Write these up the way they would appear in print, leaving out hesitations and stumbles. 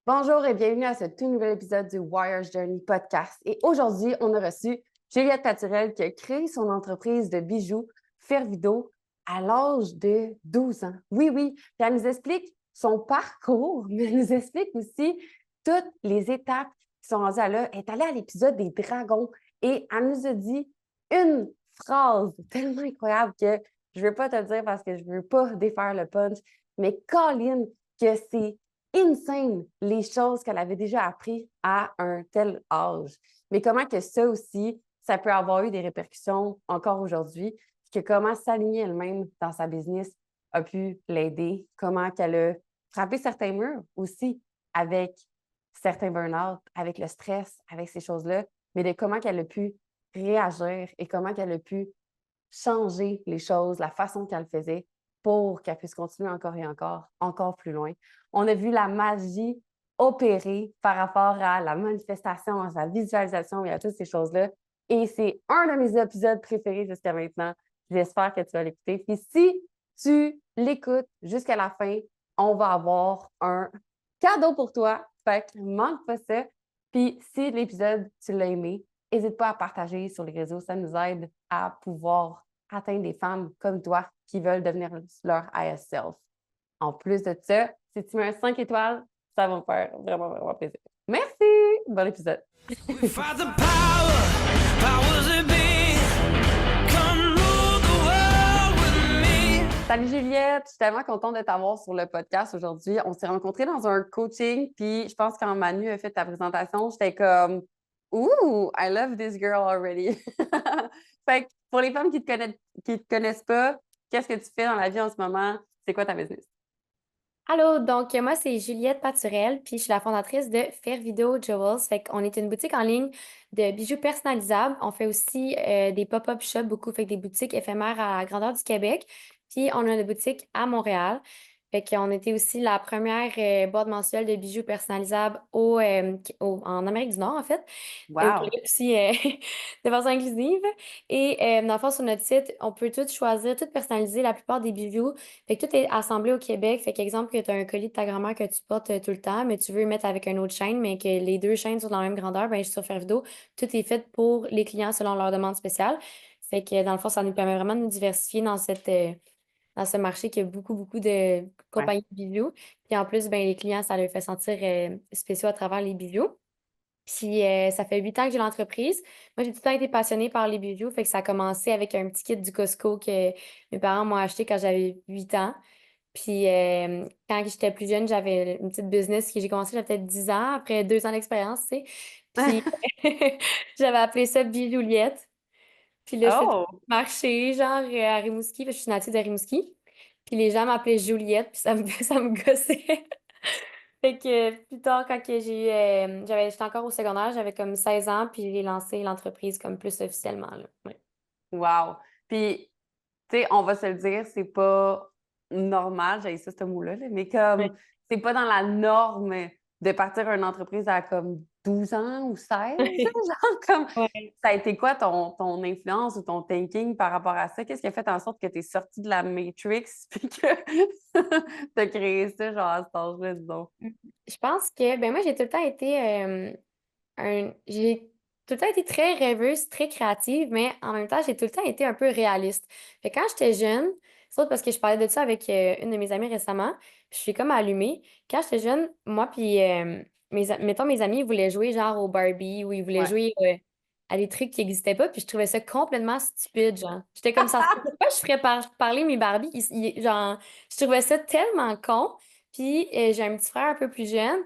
Bonjour et bienvenue à ce tout nouvel épisode du Wire Journey podcast. Et aujourd'hui, on a reçu Juliette Paturel qui a créé son entreprise de bijoux Fervido à l'âge de 12 ans. Oui, oui. Puis elle nous explique son parcours, mais elle nous explique aussi toutes les étapes qui sont rendues à là. Elle est allée à l'épisode des dragons et elle nous a dit une phrase tellement incroyable que je ne veux pas te le dire parce que je ne veux pas défaire le punch, mais Colin, que c'est insane les choses qu'elle avait déjà appris à un tel âge. Mais comment que ça aussi, ça peut avoir eu des répercussions encore aujourd'hui, que comment s'aligner elle-même dans sa business a pu l'aider, comment qu'elle a frappé certains murs aussi avec certains burn-out, avec le stress, avec ces choses-là, mais de comment qu'elle a pu réagir et comment qu'elle a pu changer les choses, la façon qu'elle faisait pour qu'elle puisse continuer encore et encore, encore plus loin. On a vu la magie opérer par rapport à la manifestation, à sa visualisation et à toutes ces choses-là. Et c'est un de mes épisodes préférés jusqu'à maintenant. J'espère que tu vas l'écouter. Puis si tu l'écoutes jusqu'à la fin, on va avoir un cadeau pour toi. Fait que manque pas ça. Puis si l'épisode, tu l'as aimé, n'hésite pas à partager sur les réseaux. Ça nous aide à pouvoir atteindre des femmes comme toi qui veulent devenir leur highest self. En plus de ça, si tu mets un 5 étoiles, ça va me faire vraiment, vraiment plaisir. Merci! Bon épisode. Salut Juliette, je suis tellement contente de t'avoir sur le podcast aujourd'hui. On s'est rencontrés dans un coaching, puis je pense quand Manu a fait ta présentation, j'étais comme Ooh, I love this girl already. Fait que pour les femmes qui te connaissent pas, qu'est-ce que tu fais dans la vie en ce moment? C'est quoi ta business? Allô, donc moi c'est Juliette Paturel, puis je suis la fondatrice de Fervido Jewels. Fait qu'on est une boutique en ligne de bijoux personnalisables. On fait aussi des pop-up shops, beaucoup, fait que des boutiques éphémères à la grandeur du Québec. Puis on a une boutique à Montréal. Fait qu'on était aussi la première boîte mensuelle de bijoux personnalisables en Amérique du Nord, en fait. Et au Wow! Québec aussi, de façon inclusive. Et dans le fond, sur notre site, on peut tout choisir, tout personnaliser la plupart des bijoux. Fait que tout est assemblé au Québec. Fait qu'exemple, que tu as un collier de ta grand-mère que tu portes tout le temps, mais tu veux le mettre avec une autre chaîne, mais que les deux chaînes sont de la même grandeur, ben sur Fervido, tout est fait pour les clients selon leur demande spéciale. Fait que dans le fond, ça nous permet vraiment de nous diversifier dans ce marché qui a beaucoup, beaucoup de Ouais. compagnies de bijoux. Puis en plus, ben, les clients, ça leur fait sentir spéciaux à travers les bijoux. Puis ça fait 8 ans que j'ai l'entreprise. Moi, j'ai tout le temps été passionnée par les bijoux, fait que ça a commencé avec un petit kit du Costco que mes parents m'ont acheté quand j'avais 8 ans. Puis quand j'étais plus jeune, j'avais une petite business que j'ai commencé, j'avais peut-être 10 ans, après 2 ans d'expérience, tu sais. Puis j'avais appelé ça Bijouliette. Puis là, je faisais Oh! du marché, genre à Rimouski, parce que je suis native de Rimouski. Puis les gens m'appelaient Juliette, puis ça me gossait. Fait que plus tard, quand que j'étais encore au secondaire, j'avais comme 16 ans, puis j'ai lancé l'entreprise comme plus officiellement, là. Ouais. Wow! Puis, tu sais, on va se le dire, c'est pas normal, j'ai ça, ce mot-là, là, mais Ouais. comme, c'est pas dans la norme de partir une entreprise à comme 12 ans ou 16, genre, comme, Ouais. ça a été quoi ton influence ou ton thinking par rapport à ça? Qu'est-ce qui a fait en sorte que tu es sorti de la Matrix puis que tu as créé ça, genre, à cet âge-là, disons? Mmh. Je pense que, ben, moi, j'ai tout le temps été, j'ai tout le temps été très rêveuse, très créative, mais en même temps, j'ai tout le temps été un peu réaliste. Fait que quand j'étais jeune, c'est autre parce que je parlais de ça avec, une de mes amies récemment, puis je suis comme allumée. Quand j'étais jeune, moi puis, mes amis, ils voulaient jouer genre au Barbie ou ils voulaient Ouais. jouer, à des trucs qui existaient pas, puis je trouvais ça complètement stupide, genre. J'étais comme ça: «Pourquoi je ferais parler mes Barbie?» Genre, je trouvais ça tellement con. Puis, j'ai un petit frère un peu plus jeune,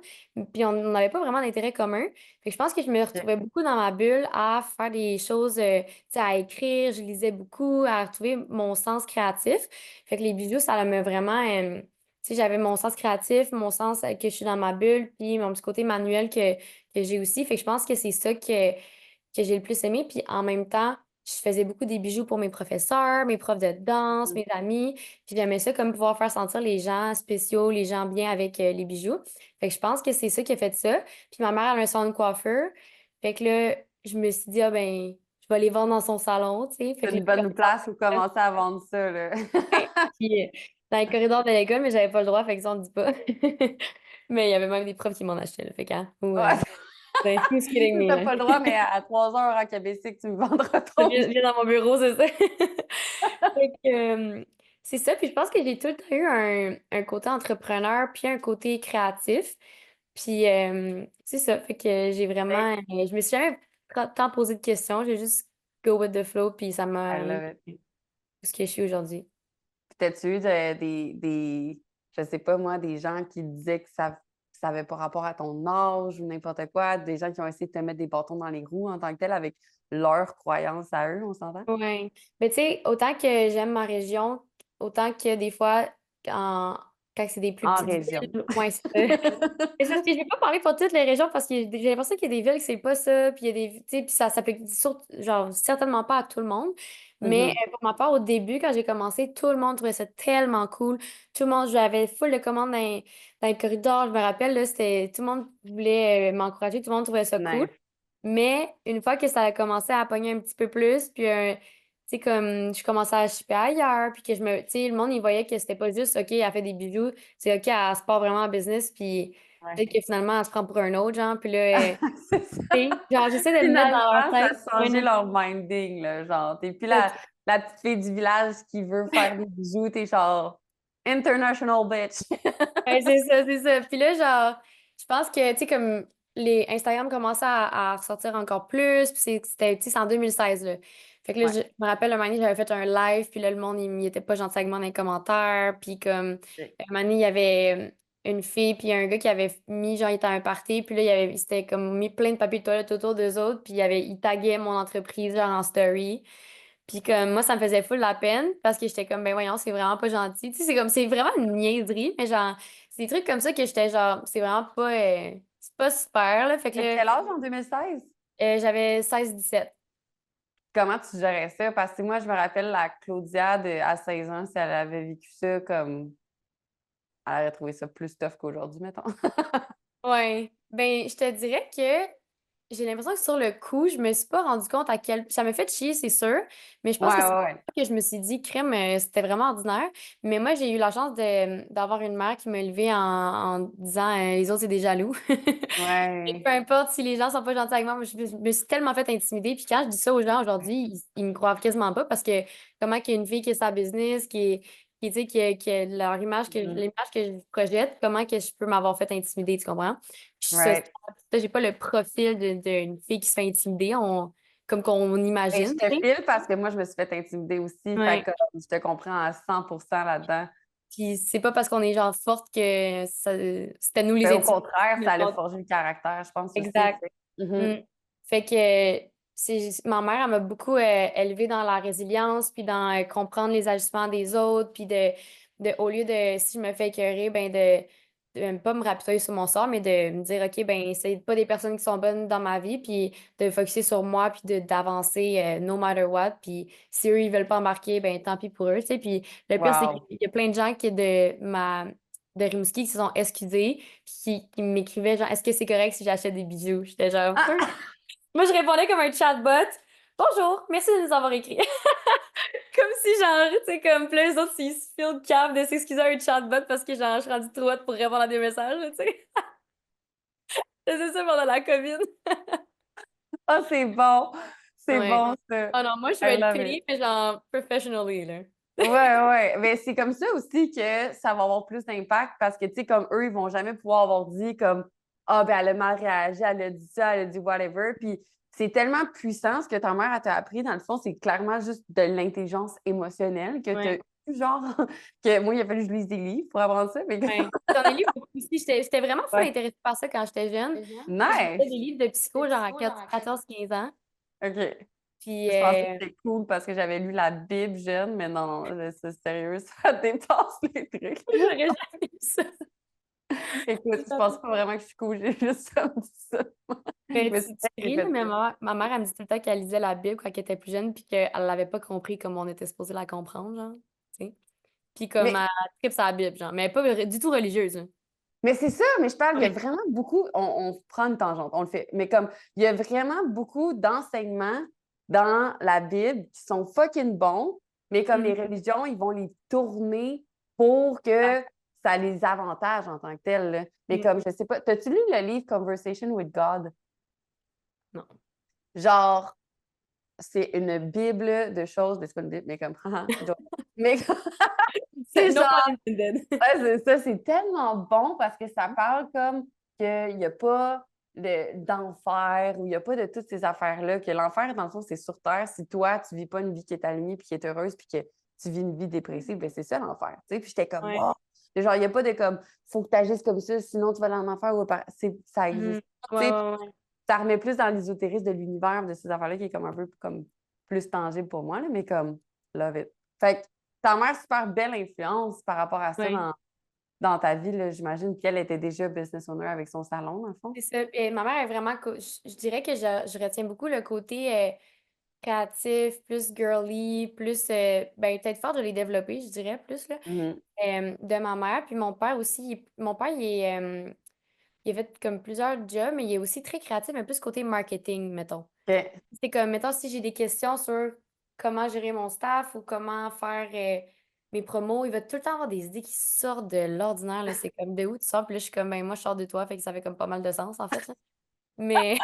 puis on n'avait pas vraiment d'intérêt commun. Fait que je pense que je me OK. retrouvais beaucoup dans ma bulle à faire des choses, tu sais, à écrire, je lisais beaucoup, à retrouver mon sens créatif. Fait que les bijoux, ça m'a vraiment, tu sais, j'avais mon sens créatif, mon sens, que je suis dans ma bulle, puis mon petit côté manuel que j'ai aussi. Fait que je pense que c'est ça que j'ai le plus aimé. Puis en même temps, je faisais beaucoup des bijoux pour mes professeurs, mes profs de danse, Mmh. mes amis. Puis j'aimais ça comme pouvoir faire sentir les gens spéciaux, les gens bien avec, les bijoux. Fait que je pense que c'est ça qui a fait ça. Puis ma mère, elle a un salon de coiffeur. Fait que là, je me suis dit: «Ah ben, je vais les vendre dans son salon», tu sais? Fait C'est que là, une j'ai bonne place pour commencé commencer à vendre ça, là. ouais, puis, dans les corridors de l'école, mais j'avais pas le droit, fait que ça, on dit pas. Mais il y avait même des profs qui m'en achetaient, là, fait que, hein, Ouais. who's kidding me, T'as là? pas le droit, mais à 3 heures en Québec, tu me vendras ton Viens, viens dans mon bureau, c'est ça. Fait que, c'est ça, puis je pense que j'ai tout le temps eu un côté entrepreneur puis un côté créatif. Puis c'est ça, fait que j'ai billes. vraiment, je me suis jamais tant posé de questions, j'ai juste go with the flow, puis ça I m'a amené love it. où ce que je suis aujourd'hui. Puis t'as-tu eu je sais pas moi, des gens qui disaient que ça avait pas rapport à ton âge ou n'importe quoi, des gens qui ont essayé de te mettre des bâtons dans les roues en tant que tel avec leurs croyances à eux, on s'entend? Ouais. Mais tu sais, autant que j'aime ma région, autant que des fois, quand, quand c'est des plus En petites région. villes, ouais, c'est ça. Mais c'est parce que je vais pas parler pour toutes les régions parce que j'ai l'impression qu'il y a des villes que c'est pas ça, puis il y a des, tu sais, puis ça s'applique genre certainement pas à tout le monde. Mais Mhm. pour ma part, au début, quand j'ai commencé, tout le monde trouvait ça tellement cool. Tout le monde, j'avais full de commandes dans les corridors. Je me rappelle, là, c'était, tout le monde voulait m'encourager, tout le monde trouvait ça cool. Nice. Mais une fois que ça a commencé à pogner un petit peu plus, puis tu sais, comme je commençais à shipper ailleurs, puis que tu sais, le monde, il voyait que c'était pas juste, OK, elle fait des bijoux, c'est OK, elle se part vraiment en business, puis Ouais. peut-être que finalement, elle se prend pour un autre, genre, puis là, C'est ça. tu sais, genre, j'essaie de me mettre Finalement, dans leur ça tête. a Ouais, changé non, leur minding, là, genre. T'es plus c'est la petite fille du village qui veut faire des bijoux, t'es genre international bitch. ouais, c'est ça, c'est ça. Puis là, genre, je pense que, tu sais, comme les Instagram commençaient à ressortir encore plus, puis c'était, tu sais, c'est en 2016, là. Fait que là, Ouais. je me rappelle, un moment donné, j'avais fait un live, puis là, le monde, il était pas gentil avec moi dans les commentaires, puis comme, un moment donné, il y avait une fille, puis un gars qui avait mis, genre, il était à un party, puis là, il s'était comme mis plein de papiers de toilette autour d'eux autres, puis il taguait mon entreprise, genre, en story. Puis comme moi, ça me faisait full la peine parce que j'étais comme, ben voyons, c'est vraiment pas gentil. Tu sais, c'est comme, c'est vraiment une niaiserie, mais genre, c'est des trucs comme ça que j'étais genre, c'est vraiment pas, c'est pas super, là. Fait que T'as là, quel âge en 2016? j'avais 16-17. Comment tu gérais ça? Parce que moi, je me rappelle la Claudia à 16 ans, si elle avait vécu ça comme. Elle aurait trouvé ça plus tough qu'aujourd'hui, mettons. Ouais. Ben, je te dirais que j'ai l'impression que sur le coup, je me suis pas rendu compte à quel. Ça m'a fait chier, c'est sûr, mais je Ouais, pense que c'est ouais, ouais. que je me suis dit, crème, c'était vraiment ordinaire. Mais moi, j'ai eu la chance d'avoir une mère qui m'a élevée en disant, les autres, c'est des jaloux. Et Ouais. peu importe si les gens sont pas gentils avec moi, je me suis tellement fait intimider. Puis quand je dis ça aux gens aujourd'hui, ils me croient quasiment pas parce que comment qu'il y a une fille qui est sa business, tu sais, qui a leur image, Mhm. l'image que je projette, comment que je peux m'avoir fait intimider, tu comprends? Puis Right. j'ai pas le profil d'une fille qui se fait intimider, comme qu'on Ben, je imagine, te tu sais. file parce que moi, je me suis fait intimider aussi. Fait Ouais. que je te comprends à 100% là-dedans. Puis c'est pas parce qu'on est genre forte que c'était nous les Ben, au intimider. contraire, ça allait forger le caractère, je pense aussi, tu Exact. sais. Mhm. Mm. Fait que ma mère, elle m'a beaucoup élevée dans la résilience, puis dans comprendre les agissements des autres, puis au lieu de, si je me fais écœurer, ben de pas me rapitoyer sur mon sort, mais de me dire, OK, ben c'est pas des personnes qui sont bonnes dans ma vie, puis de focuser sur moi, puis d'avancer no matter what, puis si eux, ils veulent pas embarquer, ben tant pis pour eux, tu sais. Puis le pire, c'est Wow. qu'il y a plein de gens de Rimouski qui se sont excusés, puis qui m'écrivaient genre, est-ce que c'est correct si j'achète des bijoux? J'étais genre, Ah! moi, je répondais comme un chatbot. Bonjour, merci de nous avoir écrit. Comme si, genre, tu sais, comme plein les autres, ils se filent cave de s'excuser à un chatbot parce que, genre, je suis rendue trop haute pour répondre à des messages, tu sais. C'est ça pendant la COVID. Ah, c'est bon. C'est Ouais. bon, ça. Oh non, moi, je veux I être love it. payée, mais genre, professionally, là. Ouais, ouais. Mais c'est comme ça aussi que ça va avoir plus d'impact parce que, tu sais, comme eux, ils vont jamais pouvoir avoir dit comme, ah, ben, elle a mal réagi, elle a dit ça, elle a dit whatever. Puis c'est tellement puissant ce que ta mère t'a appris. Dans le fond, c'est clairement juste de l'intelligence émotionnelle que tu as Ouais. eu, genre, que moi, il a fallu que je lise des livres pour apprendre ça. Mais Ouais. J'en ai lu beaucoup aussi. J'étais vraiment full ouais. intéressée par ça quand j'étais jeune. Tu sais, je lisais Nice. des livres de psycho, genre à 14-15 ans. OK. Puis, Je pensais que c'était cool parce que j'avais lu la Bible jeune, mais non, non, c'est sérieux, ça dépasse les trucs. j'aurais jamais lu ça. Écoute, je pense pas vraiment que je suis cool, j'ai juste comme dit ça. Mais Mais c'est tu j'ai ris, là, fait mais ça. ma mère, elle me dit tout le temps qu'elle lisait la Bible quand elle était plus jeune, puis qu'elle l'avait pas compris comme on était supposé la comprendre, genre, tu sais. Puis comme Mais, elle tripe sa Bible, genre, mais elle est pas du tout religieuse, hein. mais c'est ça, mais je parle, il y a Ouais. vraiment beaucoup, on prend une tangente, on le fait, mais comme il y a vraiment beaucoup d'enseignements dans la Bible qui sont fucking bons, mais comme les Mhm. religions, ils vont les tourner pour que ça a les avantages en tant que tel, là. Mais Mm. comme, je sais pas, t'as-tu lu le livre Conversation with God? Non. Genre, c'est une bible de choses, mais c'est pas une bible, mais comme, haha, joke. Mais c'est No pun genre, intended. ouais, c'est ça, c'est tellement bon parce que ça parle comme qu'il n'y a pas d'enfer ou il n'y a pas de toutes ces affaires-là, que l'enfer, dans le fond, c'est sur Terre. Si toi, tu vis pas une vie qui est alignée puis qui est heureuse puis que tu vis une vie dépressive, ben c'est ça l'enfer. Tu sais? Puis j'étais comme, Ouais. wow! Genre, il n'y a pas de comme, faut que tu agisses comme ça, sinon tu vas aller en enfer ou ça Mhm. existe. Tu Ouais, sais, ouais, ouais. ça remet plus dans l'ésotérisme de l'univers, de ces affaires-là, qui est comme un peu comme plus tangible pour moi, là, mais comme, love it. Fait que ta mère, super belle influence par rapport à ça Ouais. dans ta vie, là. J'imagine qu'elle était déjà business owner avec son salon, dans le fond. C'est ça. Et ma mère est vraiment. Je dirais que je retiens beaucoup le côté créatif, plus girly, plus. Ben, peut-être fort de les développer, je dirais, plus, là. Mhm. De ma mère. Puis mon père aussi. Mon père, il a fait comme plusieurs jobs, mais il est aussi très créatif, mais plus côté marketing, mettons. OK. C'est comme, mettons, si j'ai des questions sur comment gérer mon staff ou comment faire mes promos, il va tout le temps avoir des idées qui sortent de l'ordinaire, là. C'est comme, de où tu sors? Puis là, je suis comme, ben, moi, je sors de toi, fait que ça fait comme pas mal de sens, en fait, là. Mais,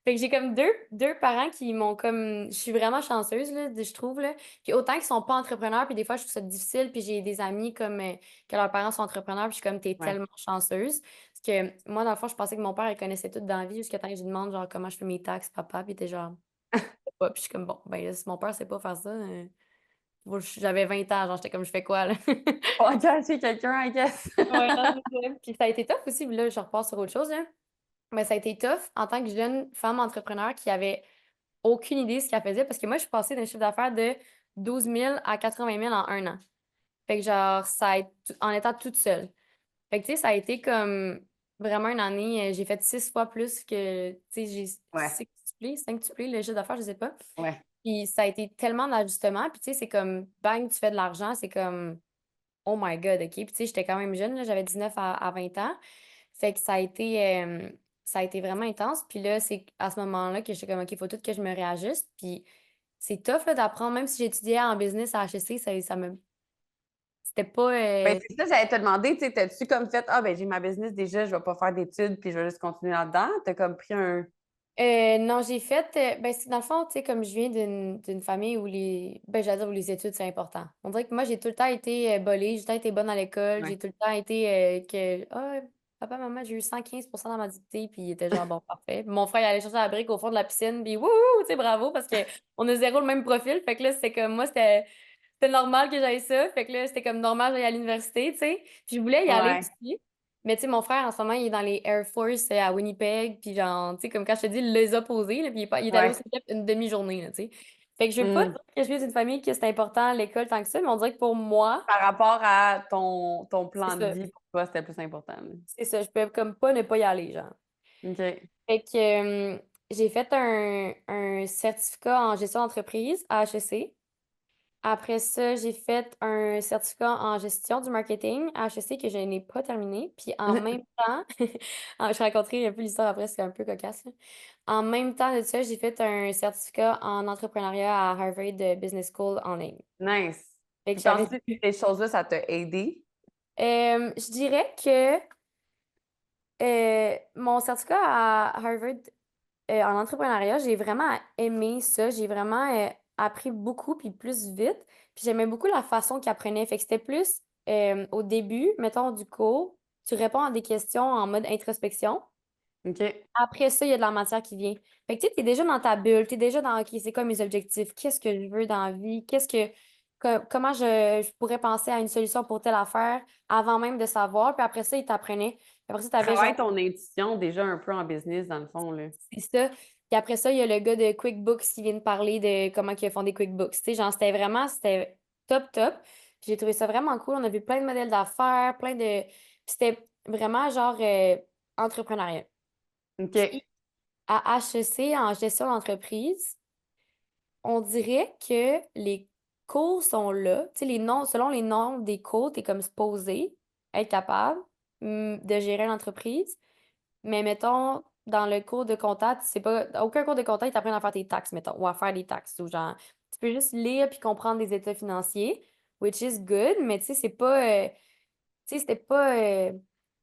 fait que j'ai comme deux parents qui m'ont comme, je suis vraiment chanceuse, là, je trouve, là. Puis autant qu'ils sont pas entrepreneurs, puis des fois, je trouve ça difficile, puis j'ai des amis comme, que leurs parents sont entrepreneurs, puis je suis comme, t'es Ouais. tellement chanceuse. Parce que moi, dans le fond, je pensais que mon père, il connaissait tout dans la vie, jusqu'à temps que je lui demande, genre, comment je fais mes taxes, papa, puis il était genre, pas. Puis je suis comme, bon, ben là, si mon père sait pas faire ça, j'avais 20 ans, genre, j'étais comme, je fais quoi, là? On va cacher quelqu'un, I guess. Ouais, non, c'est ça. Puis ça a été tough aussi, puis là, je repars sur autre chose, là. Mais ça a été tough en tant que jeune femme entrepreneur qui avait aucune idée de ce qu'elle faisait, parce que moi, je suis passée d'un chiffre d'affaires de 12 000 à 80 000 en un an. Fait que genre, en étant toute seule. Fait que, tu sais, ça a été comme vraiment une année, j'ai fait 6 fois plus que, tu sais, j'ai Ouais. cinqutuplé le chiffre d'affaires, je sais pas. Ouais. Puis ça a été tellement d'ajustements. Puis tu sais, c'est comme, bang, tu fais de l'argent, c'est comme, oh my God, OK. Puis tu sais, j'étais quand même jeune, là, j'avais 19 à 20 ans. Fait que ça a été vraiment intense. Puis là, c'est à ce moment-là que j'étais comme, OK, il faut tout que je me réajuste. Puis c'est tough là, d'apprendre, même si j'étudiais en business à HEC, c'était pas. Ben, c'est ça, j'allais te demander, tu sais, t'as-tu comme fait, ah, ben, j'ai ma business déjà, je vais pas faire d'études, puis je vais juste continuer là-dedans? T'as comme pris un. Non, j'ai fait. Ben, dans le fond, tu sais, comme je viens d'une famille où Ben, j'allais dire où les études, c'est important. On dirait que moi, j'ai tout le temps été bolée, j'ai tout le temps été bonne à l'école, j'ai Ouais. tout le temps été Ah, papa, maman, j'ai eu 115% dans ma dictée, puis il était genre, bon, parfait. Mon frère, il allait chercher la brique au fond de la piscine, puis wouhou, tu sais, bravo, parce qu'on a zéro le même profil. Fait que là, c'était comme, moi, c'était normal que j'aille ça. Fait que là, c'était comme normal que j'aille à l'université, tu sais. Puis je voulais y aller Ouais. aussi. Mais tu sais, mon frère, en ce moment, il est dans les Air Force à Winnipeg. Puis genre, tu sais, comme quand je te dis, les opposés, là, puis il est allé au Ouais. cégep une demi-journée, là, tu sais. Fait que je veux pas Hmm. dire que je suis d'une famille que c'est important l'école tant que ça, mais on dirait que pour moi, Par rapport à ton c'est plan de ça. vie, pour toi, c'était plus important, là. C'est ça. Je peux comme pas ne pas y aller, genre. OK. Fait que j'ai fait un certificat en gestion d'entreprise à HEC. Après ça, j'ai fait un certificat en gestion du marketing à HEC que je n'ai pas terminé. Puis en même temps, je raconterai un peu l'histoire après, c'est un peu cocasse, là. En même temps de ça, j'ai fait un certificat en entrepreneuriat à Harvard Business School en ligne. Nice. Fait que Puis j'avais. penses-tu que ces choses-là, ça t'a aidé? Je dirais que mon certificat à Harvard en entrepreneuriat, j'ai vraiment aimé ça. J'ai vraiment appris beaucoup puis plus vite. Puis j'aimais beaucoup la façon qu'il apprenait. Fait que c'était plus au début, mettons, du cours, tu réponds à des questions en mode introspection. OK. Après ça, il y a de la matière qui vient. Fait que tu sais, t'es déjà dans ta bulle, t'es déjà dans OK, c'est quoi mes objectifs? Qu'est-ce que je veux dans la vie? Comment je pourrais penser à une solution pour telle affaire avant même de savoir. Puis après ça, il t'apprenait. Puis après ça, t'avais genre Travaille ton intuition déjà un peu en business, dans le fond, là. c'est ça. Puis après ça, il y a le gars de QuickBooks qui vient de parler de comment ils font des QuickBooks. Tu sais, genre, c'était top, top. Puis j'ai trouvé ça vraiment cool. On a vu plein de modèles d'affaires, plein de. Puis c'était vraiment genre entrepreneurial. OK. Puis à HEC, en gestion d'entreprise, on dirait que les cours sont là. Tu sais, les noms, selon les noms des cours, t'es comme supposé être capable de gérer l'entreprise. Mais mettons, dans le cours de compta, c'est pas. Aucun cours de compta, ils t'apprennent à faire tes taxes, mettons, ou à faire des taxes. Ou genre, tu peux juste lire puis comprendre des états financiers, which is good, mais tu sais, c'est pas. Tu Tu sais, c'était pas...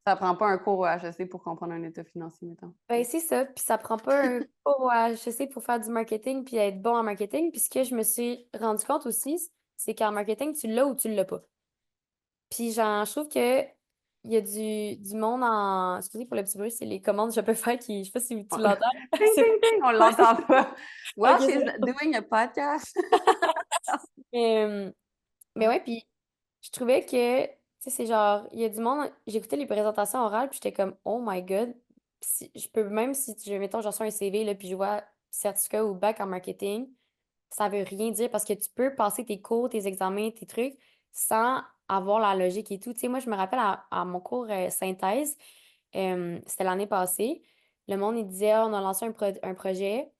Ça prend pas un cours au HEC pour comprendre un état financier, mettons. Ben, c'est ça. Puis ça prend pas un cours au HEC pour faire du marketing puis être bon en marketing. Puis ce que je me suis rendu compte aussi, c'est qu'en marketing, tu l'as ou tu l'as pas. Puis genre, je trouve que il y a du monde en... Excusez pour le petit bruit, c'est les commandes Shopify qui... Je sais pas si tu l'entends. Ting, ting, ting, on Ouais, l'entend pas. ok, Well, she's doing a podcast. Mais, euh, mais ouais, puis je trouvais que, tu sais, c'est genre, il y a du monde, j'écoutais les présentations orales, puis j'étais comme, oh my God. Puis je peux, même si, mettons, je reçois un CV, là, puis je vois certificat ou bac en marketing, ça veut rien dire parce que tu peux passer tes cours, tes examens, tes trucs sans avoir la logique et tout. Tu sais, moi, je me rappelle à mon cours synthèse, c'était l'année passée, le monde, il disait, ah, on a lancé un projet,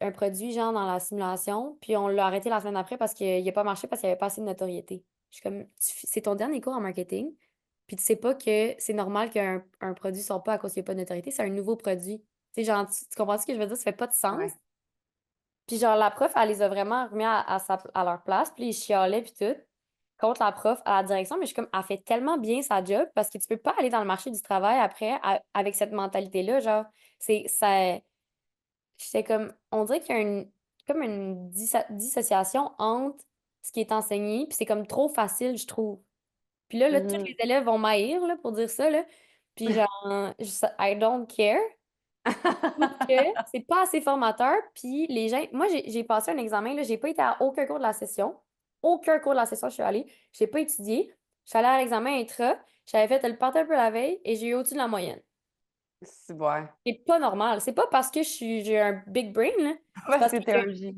un produit, genre, dans la simulation, puis on l'a arrêté la semaine après parce qu'il n'a pas marché parce qu'il n'y avait pas assez de notoriété. Je suis comme, c'est ton dernier cours en marketing, puis tu sais pas que c'est normal qu'un produit ne sorte pas à cause qu'il n'y a pas de notoriété, c'est un nouveau produit. Tu sais, genre, tu comprends ce que je veux dire? Ça fait pas de sens. Ouais. Puis genre, la prof, elle les a vraiment remis à leur place, puis ils chialaient, puis tout, contre la prof à la direction, mais je suis comme, elle fait tellement bien sa job parce que tu peux pas aller dans le marché du travail après avec cette mentalité-là, genre, ça, j'étais comme, on dirait qu'il y a comme une dissociation entre ce qui est enseigné, puis c'est comme trop facile, je trouve. Puis là, tous les Mhm. élèves vont m'haïr, là, pour dire ça, là. Puis genre, I don't care. Je trouve que c'est pas assez formateur, puis les gens... Moi, j'ai passé un examen, là, j'ai pas été à aucun cours de la session. Aucun cours de la session, je suis allée. J'ai pas étudié. Je suis allée à l'examen intra, j'avais fait le party un peu la veille, et j'ai eu au-dessus de la moyenne. C'est ouais. C'est pas normal. C'est pas parce que j'ai un big brain, là. C'est Parce parce que que... t'es un génie.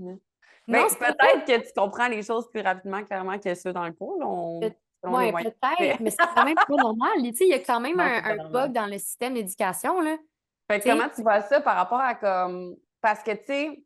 Non, Ben, c'est pas ça. peut-être que tu comprends les choses plus rapidement, clairement, que ceux dans le cours, là, selon les Ouais, moyens que tu peut-être, fais. mais c'est quand même pas normal. Tu sais, il y a quand même Non, c'est pas un bug normal. dans le système d'éducation, là. Fait que Tu sais, comment tu vois ça par rapport à comme. Parce que, tu sais,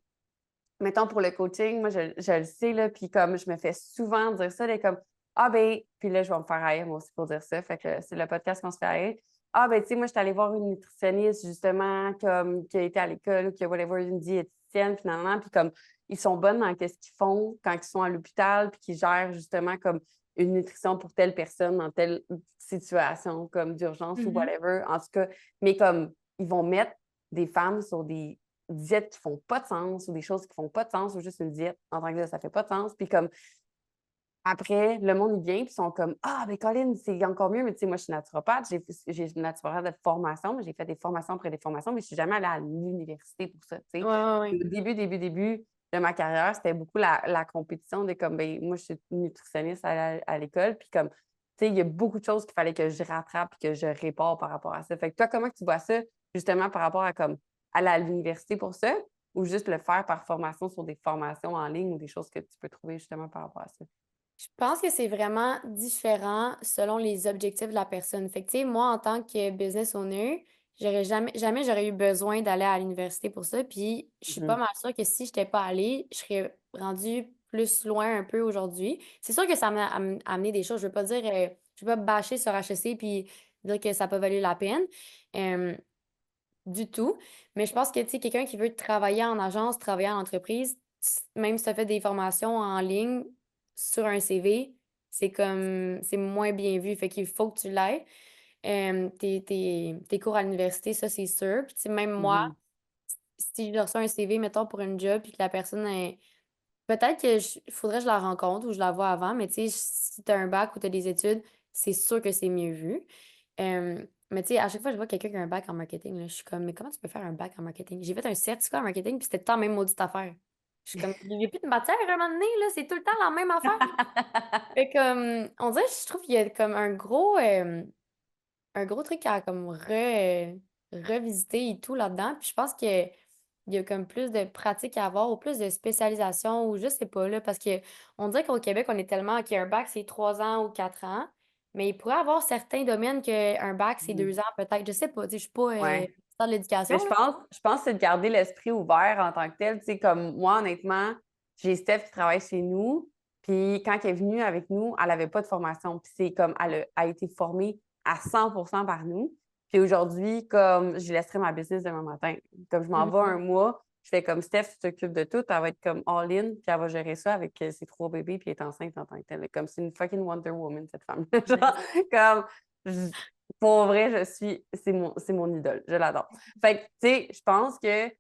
mettons pour le coaching, moi, je le sais, là, puis comme je me fais souvent dire ça, là, comme ah, ben, puis là, je vais me faire haïr, moi aussi, pour dire ça. Fait que c'est le podcast qu'on se fait haïr. Ah, ben, tu sais, moi, je suis allée voir une nutritionniste, justement, comme, qui a été à l'école, qui a whatever, une diététicienne, finalement, puis comme, ils sont bonnes dans qu'est-ce qu'ils font quand ils sont à l'hôpital, puis qu'ils gèrent, justement, comme une nutrition pour telle personne dans telle situation, comme d'urgence ou mhm. whatever. En tout cas, mais comme, ils vont mettre des femmes sur des diètes qui font pas de sens ou des choses qui font pas de sens ou juste une diète en tant que telle, ça fait pas de sens. Puis comme après, le monde il vient puis ils sont comme ah ben Colin, c'est encore mieux, mais tu sais, moi je suis naturopathe, j'ai une naturopathe de formation, mais j'ai fait des formations après des formations, mais je suis jamais allée à l'université pour ça. Tu Ouais, sais. ouais, Puis ouais. au début de ma carrière, c'était beaucoup la compétition de comme ben moi je suis nutritionniste à l'école, puis comme tu sais, il y a beaucoup de choses qu'il fallait que je rattrape et que je répare par rapport à ça. Fait que toi, comment tu vois ça, justement, par rapport à comme aller à l'université pour ça, ou juste le faire par formation sur des formations en ligne ou des choses que tu peux trouver justement par rapport à ça? Je pense que c'est vraiment différent selon les objectifs de la personne. Fait que, tu sais, moi, en tant que business owner, j'aurais jamais j'aurais eu besoin d'aller à l'université pour ça. Puis, je suis pas Mhm. mal sûre que si je n'étais pas allée, je serais rendue plus loin un peu aujourd'hui. C'est sûr que ça m'a amené des choses. Je veux pas dire, je veux pas bâcher sur HEC puis dire que ça n'a pas valu la peine. Euh, du tout. Mais je pense que, tu sais, quelqu'un qui veut travailler en agence, travailler en entreprise, même si tu as fait des formations en ligne sur un CV, c'est comme, c'est moins bien vu. Fait qu'il faut que tu l'aies. Tes cours à l'université, ça, c'est sûr. Puis, tu sais, même moi, Mhm. si je reçois un CV, mettons, pour une job, puis que la personne est... Peut-être que faudrait que je la rencontre ou je la vois avant, mais tu sais, si tu as un bac ou tu as des études, c'est sûr que c'est mieux vu. Mais tu sais, à chaque fois que je vois quelqu'un qui a un bac en marketing, là, je suis comme, mais comment tu peux faire un bac en marketing? J'ai fait un certificat en marketing, puis c'était tout le temps la même maudite affaire. Je suis comme, il n'y a plus de matière à un moment donné, là, c'est tout le temps la même affaire. Fait comme, on dirait, je trouve qu'il y a comme un gros truc à comme revisiter et tout là-dedans. Puis je pense que il y a comme plus de pratique à avoir ou plus de spécialisation ou je sais pas là, parce que on dirait qu'au Québec, on est tellement qu'un bac, c'est 3 ans ou 4 ans, mais il pourrait y avoir certains domaines qu'un bac, c'est Mhm. 2 ans peut-être. Je sais pas, tu sais, je suis pas Ouais. dans Mais l'éducation, là. je pense que c'est de garder l'esprit ouvert en tant que tel. Tu sais, comme moi, honnêtement, j'ai Steph qui travaille chez nous. Puis quand elle est venue avec nous, elle n'avait pas de formation. Puis c'est comme a été formée à 100% par nous. Puis aujourd'hui, comme je laisserai ma business demain matin. Comme je m'en vais Mhm. un mois, Je fais comme Steph, tu t'occupes de tout, elle va être comme all-in, puis elle va gérer ça avec ses 3 bébés, puis elle est enceinte en tant que telle. Comme c'est une fucking Wonder Woman, cette femme. Genre, comme, je- pour vrai, c'est mon idole. Je l'adore. Fait que, tu sais, je pense que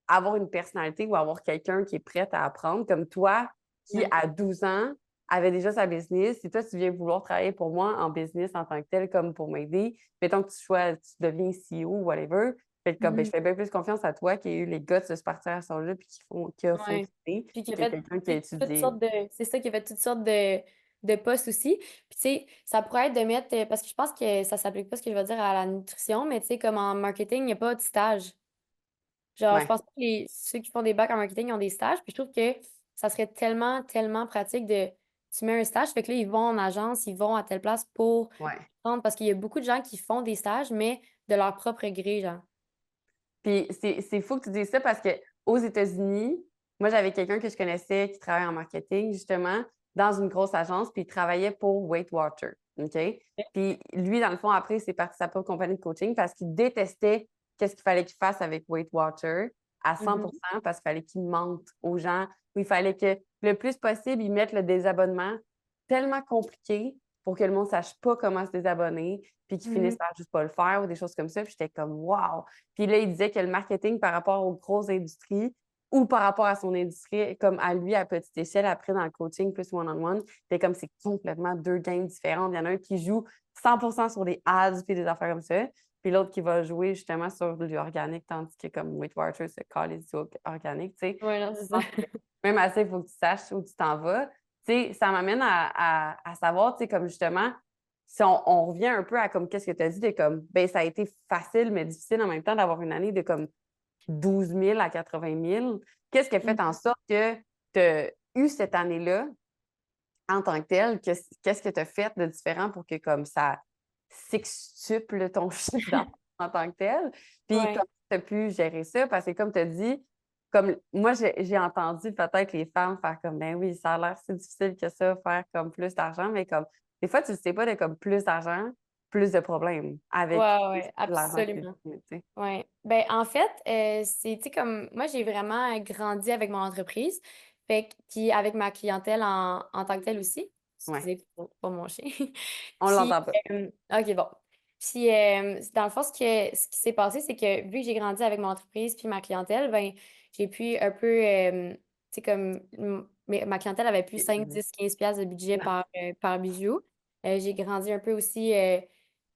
avoir une personnalité ou avoir quelqu'un qui est prêt à apprendre, comme toi, qui Ouais. à 12 ans avait déjà sa business, si toi, tu viens vouloir travailler pour moi en business en tant que tel, comme pour m'aider, mettons que tu deviens CEO ou whatever, fait comme, ben, je Mhm. fais bien plus confiance à toi qui a eu les guts de se partir à son jeu puis qui a Ouais. fonctionné Puis qui a que fait quelqu'un qui a toutes étudié. sortes de. C'est ça, qui a fait toutes sortes de postes aussi. Puis tu sais, ça pourrait être de mettre. Parce que je pense que ça s'applique pas ce que je veux dire à la nutrition, mais tu sais, comme en marketing, il n'y a pas de stage. Genre, je Ouais. pense pas que ceux qui font des bacs en marketing ils ont des stages. Puis je trouve que ça serait tellement, tellement pratique de. Tu mets un stage, fait que là, ils vont en agence, ils vont à telle place pour Ouais. prendre. Parce qu'il y a beaucoup de gens qui font des stages, mais de leur propre gré, genre. Puis c'est fou que tu dises ça parce que aux États-Unis, moi, j'avais quelqu'un que je connaissais qui travaillait en marketing, justement, dans une grosse agence, puis il travaillait pour Weight Watcher. OK? Puis lui, dans le fond, après, il s'est parti sa propre compagnie de coaching parce qu'il détestait qu'est-ce qu'il fallait qu'il fasse avec Weight Watcher à 100 Mhm. parce qu'il fallait qu'il mente aux gens, ou il fallait que le plus possible, ils mettent le désabonnement tellement compliqué pour que le monde ne sache pas comment se désabonner, puis qu'ils finissent Mhm. par juste pas le faire ou des choses comme ça. Puis j'étais comme, wow! Puis là, il disait que le marketing par rapport aux grosses industries ou par rapport à son industrie, comme à lui à petite échelle, après dans le coaching plus one-on-one, c'est comme c'est complètement deux games différents. Il y en a un qui joue 100% sur les ads puis des affaires comme ça, puis l'autre qui va jouer justement sur l'organique, tandis que comme Weight Watchers, c'est calls organique, tu sais. Ouais, non, Je c'est ça. pense que même à ça, il faut que tu saches où tu t'en vas. Tu sais, ça m'amène à savoir, tu sais, comme justement, si on revient un peu à comme qu'est-ce que tu as dit, de comme, ben, ça a été facile, mais difficile en même temps d'avoir une année de comme 12 000 à 80 000. Qu'est-ce qui a fait en Mhm. sorte que tu as eu cette année-là en tant que telle? Qu'est-ce que tu as fait de différent pour que comme ça sextuple ton chiffre d'affaires en tant que tel? Puis Ouais. comment tu as pu gérer ça? Parce que comme tu as dit, comme moi, j'ai entendu peut-être les femmes faire comme ben oui, ça a l'air si difficile que ça, faire comme plus d'argent, mais comme des fois, tu ne sais pas de comme plus d'argent, plus de problèmes avec Ouais, ouais, l'argent que tu absolument. utilises, tu sais. Ouais. Ben, en fait, c'est, tu sais, comme, moi, j'ai vraiment grandi avec mon entreprise, fait que, puis avec ma clientèle en tant que telle aussi. Ouais, Excusez pour pas mon chien. on Puis, l'entend pas. OK, bon. Puis, dans le fond, ce qui s'est passé, c'est que vu que j'ai grandi avec mon entreprise puis ma clientèle, ben, j'ai pu un peu, tu sais, comme, ma clientèle avait plus 5 10 15 piastres de budget par bijou. J'ai grandi un peu aussi. Euh,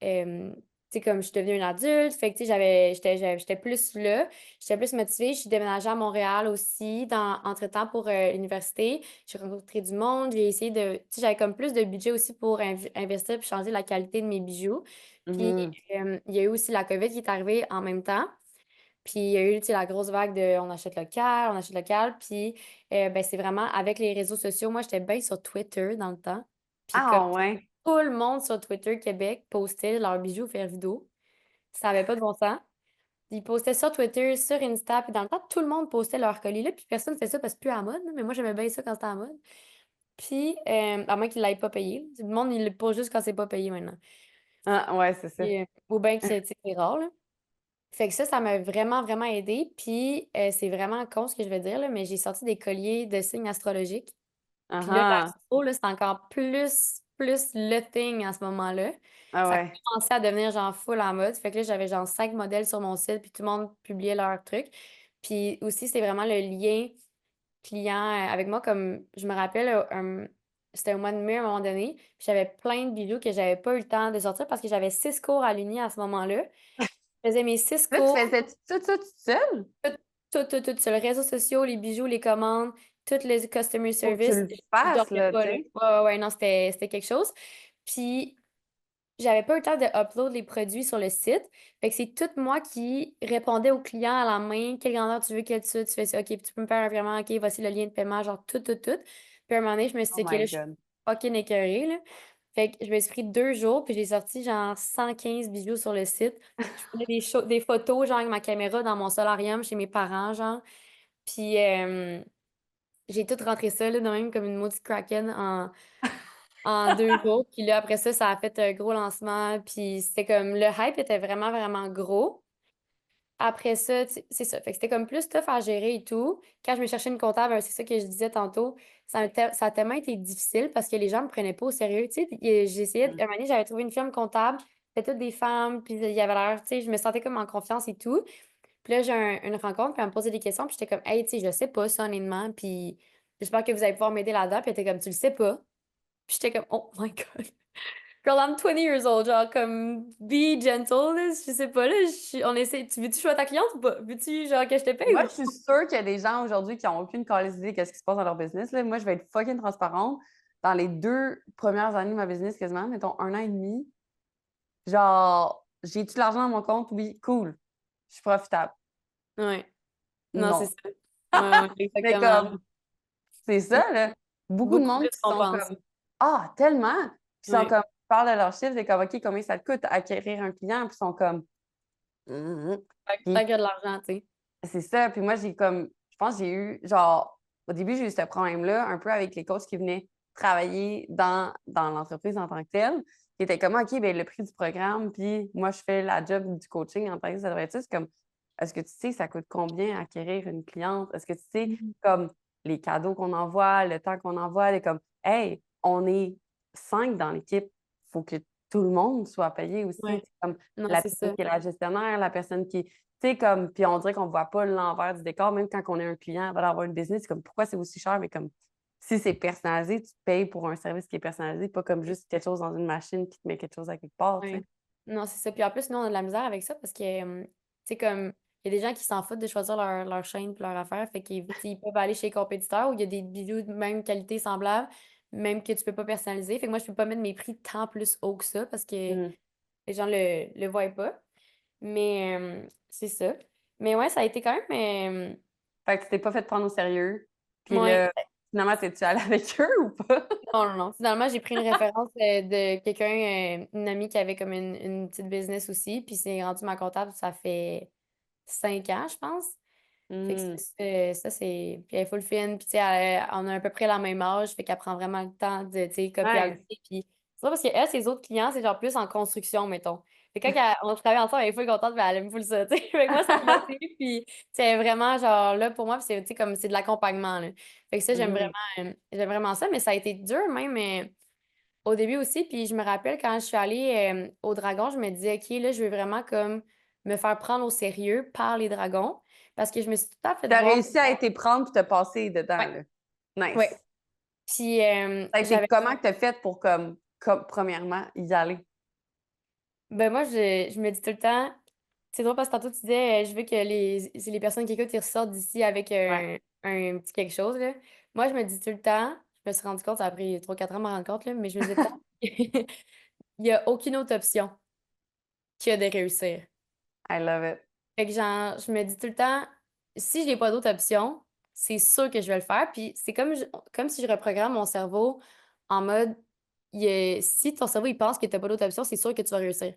tu sais, comme je suis devenue une adulte, fait que, tu sais, j'étais plus là, j'étais plus motivée. Je suis déménagée à Montréal aussi, entre-temps pour l'université. J'ai rencontré du monde, j'ai essayé de, tu sais, j'avais comme plus de budget aussi pour investir puis changer la qualité de mes bijoux. Puis, Mhm. il y a eu aussi la COVID qui est arrivée en même temps. Puis, il y a eu, tu sais, la grosse vague de on achète local. Puis, ben, c'est vraiment avec les réseaux sociaux. Moi, j'étais bien sur Twitter dans le temps. Puis, comme Ah ouais. tout le monde sur Twitter Québec postait leurs bijoux faire vidéo. Ça n'avait pas de bon sens. Ils postaient sur Twitter, sur Insta, puis dans le temps, tout le monde postait leur collier là, puis personne ne fait ça parce que c'est plus à la mode, là, mais moi j'aimais bien ça quand c'était à la mode. Puis, à moins qu'ils ne l'aient pas payé. Le monde, il le pose juste quand c'est pas payé maintenant. Ah ouais, c'est ça. Ou bien que c'est rare, là. Fait que ça m'a vraiment, vraiment aidé. Puis, c'est vraiment con ce que je vais dire, là, mais j'ai sorti des colliers de signes astrologiques. Ah Puis là, ah. l'astro, là, c'est encore plus le thing à ce moment-là. Ah Ça a ouais. commencé à devenir genre full en mode. Fait que là, j'avais genre 5 modèles sur mon site, puis tout le monde publiait leurs trucs. Puis aussi, c'est vraiment le lien client avec moi. Comme je me rappelle, c'était au mois de mai à un moment donné, puis j'avais plein de bijoux que j'avais pas eu le temps de sortir parce que j'avais 6 cours à l'Uni à ce moment-là. Je faisais mes six Là, tu cours, faisais tout ça toute seule? tout sur les réseaux sociaux, les bijoux, les commandes, toutes les customer Faut que tu service. le Je fasses, dormais là, tu pas, là. sais. Ouais, ouais, ouais, non, c'était quelque chose. Puis, j'avais pas eu le temps de upload les produits sur le site. Fait que c'est tout moi qui répondais aux clients à la main. Quelle grandeur tu veux, quel dessus, tu fais ça. OK, puis tu peux me faire un virement. OK, voici le lien de paiement, genre tout. Puis à un moment donné, je me suis Oh dit, OK, my là, je suis God. fucking écœurée, là. Fait que je me suis pris 2 jours, puis j'ai sorti genre 115 bijoux sur le site. Je prenais des photos, genre avec ma caméra dans mon solarium chez mes parents, genre. Puis j'ai tout rentré ça, là, de même comme une maudite kraken en 2 jours. Puis là, après ça, ça a fait un gros lancement. Puis c'était comme le hype était vraiment, vraiment gros. après ça, c'est ça. Fait que c'était comme plus tough à gérer et tout. Quand je me cherchais une comptable, c'est ça que je disais tantôt, ça a tellement été difficile parce que les gens me prenaient pas au sérieux. Tu sais, j'essayais, un moment donné, j'avais trouvé une firme comptable, c'était toutes des femmes, puis il y avait l'air, tu sais, je me sentais comme en confiance et tout. Puis là, j'ai une rencontre, puis elle me posait des questions, puis j'étais comme, hey, tu sais, je sais pas ça, honnêtement, puis j'espère que vous allez pouvoir m'aider là-dedans. Puis elle était comme, tu le sais pas. Puis j'étais comme, oh my God. Girl, I'm 20 years old, genre, comme, be gentle, là, je sais pas, là, on essaie, veux-tu choisir ta cliente ou pas? Veux-tu, genre, que je te paye Moi, ou je suis sûre qu'il y a des gens aujourd'hui qui n'ont aucune calisse idée de ce qui se passe dans leur business. Là. Moi, je vais être fucking transparente. Dans les 2 premières années de ma business, quasiment, mettons 1 an et demi, genre, j'ai-tu de l'argent dans mon compte? Oui, cool. Je suis profitable. Ouais. Non, c'est Non. ça. Ouais, ouais, Mais exactement. comme, c'est ça, là. Beaucoup de Beaucoup monde plus qui qu'on sont pense. comme, ah, tellement. Qui sont Ouais. comme, parlent de leur chiffre, c'est comme, OK, combien ça te coûte acquérir un client? Puis ils sont comme, Tant Puis qu'il y a de l'argent, tu sais. c'est ça. Puis moi, j'ai comme, je pense que j'ai eu, genre, au début, j'ai eu ce problème-là, un peu avec les coachs qui venaient travailler dans l'entreprise en tant que telle, qui étaient comme, OK, bien, le prix du programme, puis moi, je fais la job du coaching en tant que ça devrait être ça. C'est comme, est-ce que tu sais, ça coûte combien acquérir une cliente? Est-ce que tu sais, Mhm. comme, les cadeaux qu'on envoie, le temps qu'on envoie, les comme, hey, on est 5 dans l'équipe, il faut que tout le monde soit payé aussi. Tu Ouais. sais, comme Non, la c'est personne ça. qui est la gestionnaire, la personne qui tu sais, comme, puis on dirait qu'on ne voit pas l'envers du décor, même quand on est un client, va avoir une business, c'est comme, pourquoi c'est aussi cher? Mais comme, si c'est personnalisé, tu payes pour un service qui est personnalisé, pas comme juste quelque chose dans une machine qui te met quelque chose à quelque part, tu Ouais. sais. Non, c'est ça. Puis en plus, nous, on a de la misère avec ça parce que, tu sais, comme, il y a des gens qui s'en foutent de choisir leur chaîne puis leur affaire. Fait qu'ils tu sais, ils peuvent aller chez les compétiteurs où il y a des bijoux de même qualité semblable, même que tu peux pas personnaliser. Fait que moi, je peux pas mettre mes prix tant plus haut que ça parce que Mhm. les gens le voient pas. Mais c'est ça. Mais ouais, ça a été quand même. Fait que tu t'es pas fait prendre au sérieux. Puis Ouais. là, finalement, t'es-tu allé avec eux ou pas? Non, non, non. Finalement, j'ai pris une référence de quelqu'un, une amie qui avait comme une petite business aussi. Puis c'est rendu ma comptable, ça fait 5 ans, je pense. Fait que Mhm. ça, c'est. Puis elle est full fine. Puis tu sais, on a à peu près la même âge. Fait qu'elle prend vraiment le temps de, tu sais, copier à Nice. coller. Puis c'est vrai parce qu'elle, ses autres clients, c'est genre plus en construction, mettons. Fait que quand on travaille ensemble, elle est full contente, mais elle aime full ça, tu sais. Fait que moi, ça me motive. Puis c'est vraiment genre là, pour moi, puis c'est, tu sais, comme c'est de l'accompagnement, là. Fait que ça, Mhm. j'aime vraiment ça. Mais ça a été dur même au début aussi. Puis je me rappelle quand je suis allée au Dragon, je me disais, OK, là, je veux vraiment comme me faire prendre au sérieux par les dragons. Parce que je me suis tout à fait T'as voir. réussi à être prendre puis te passer dedans, Ouais, là. ouais. Nice. Puis Ça a été j'avais. comment que t'as fait pour, comme, premièrement, y aller? Ben moi, je me dis tout le temps. C'est drôle parce que tantôt tu disais, je veux que c'est les personnes qui écoutent, ils ressortent d'ici avec Ouais. un petit quelque chose, là. Moi, je me dis tout le temps, je me suis rendu compte, ça a pris 3 4 ans de me rendre compte, là, mais je me disais tout le temps, il n'y a aucune autre option que de réussir. I love it. Fait que genre, je me dis tout le temps, si j'ai pas d'autre option, c'est sûr que je vais le faire. Puis c'est comme, comme si je reprogramme mon cerveau en mode, si ton cerveau il pense que t'as pas d'autre option, c'est sûr que tu vas réussir.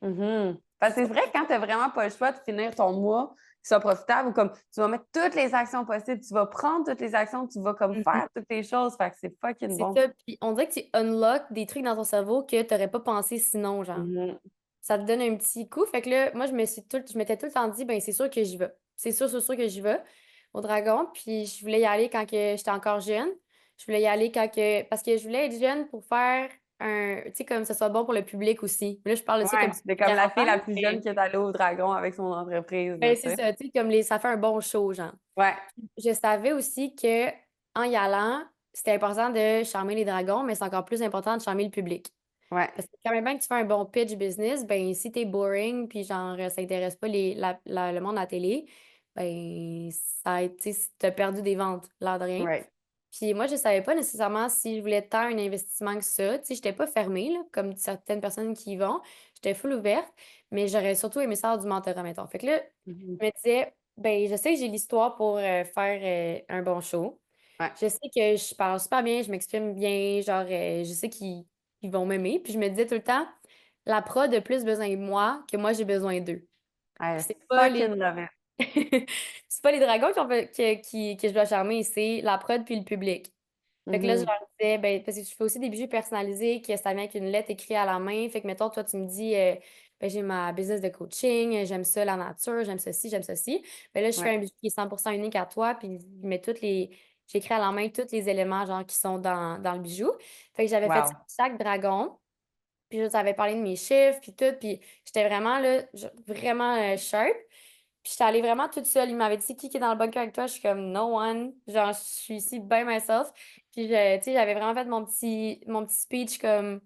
Mhm. Parce que c'est vrai que quand tu n'as vraiment pas le choix de finir ton mois qui soit profitable ou comme tu vas mettre toutes les actions possibles, tu vas prendre toutes les actions, tu vas comme Mhm. faire toutes les choses. Fait que c'est fucking C'est bon. ça. Puis on dirait que tu unlock des trucs dans ton cerveau que t'aurais pas pensé sinon, genre. Mhm. Ça te donne un petit coup. Fait que là, moi, je m'étais tout le temps dit, ben c'est sûr que j'y vais. C'est sûr que j'y vais au Dragon. Puis je voulais y aller quand que j'étais encore jeune. Je voulais y aller quand que. Parce que je voulais être jeune pour faire un. Tu sais, comme ça soit bon pour le public aussi. Mais là, je parle de ça comme Ouais, si c'est c'était comme la fille 40 ans. la plus jeune qui est allée au Dragon avec son entreprise, là, Ben, tu c'est sais. ça, tu sais, comme ça fait un bon show, genre. Ouais, Je savais aussi que en y allant, c'était important de charmer les dragons, mais c'est encore plus important de charmer le public. ouais, Parce que quand même bien que tu fais un bon pitch business, ben si t'es boring puis genre ça intéresse pas le monde à la télé, ben ça tu sais, t'as perdu des ventes, l'air de rien. right. Puis moi, je savais pas nécessairement si je voulais tant un investissement que ça. Tu sais, j'étais pas fermée, là, comme certaines personnes qui y vont. J'étais full ouverte, mais j'aurais surtout aimé ça avoir du mentorat, mettons. Fait que là, Mhm. je me disais, ben je sais que j'ai l'histoire pour faire un bon show. Ouais, Je sais que je parle super bien, je m'exprime bien, genre, je sais qu'ils vont m'aimer. Puis je me disais tout le temps, la prod a plus besoin de moi que moi j'ai besoin d'eux. I Puis c'est pas les fucking love it. c'est pas les dragons que je dois charmer, c'est la prod puis le public. Fait que là, je Mhm. leur disais, ben, parce que je fais aussi des bijoux personnalisés, que ça vient avec une lettre écrite à la main. Fait que, mettons, toi, tu me dis, ben, j'ai ma business de coaching, j'aime ça, la nature, j'aime ceci, j'aime ceci. Ben là, je fais Ouais. un bijou qui est 100% unique à toi, puis je mets j'écris à la main tous les éléments, genre, qui sont dans le bijou. Fait que j'avais fait ça Wow. avec chaque dragon, puis je t'avais parlé de mes chiffres, puis tout, puis j'étais vraiment, là, vraiment sharp. Puis j'étais allée vraiment toute seule. Il m'avait dit, qui est dans le bunker avec toi? Je suis comme, no one. Genre, je suis ici by myself. Puis, tu sais, j'avais vraiment fait mon petit speech comme,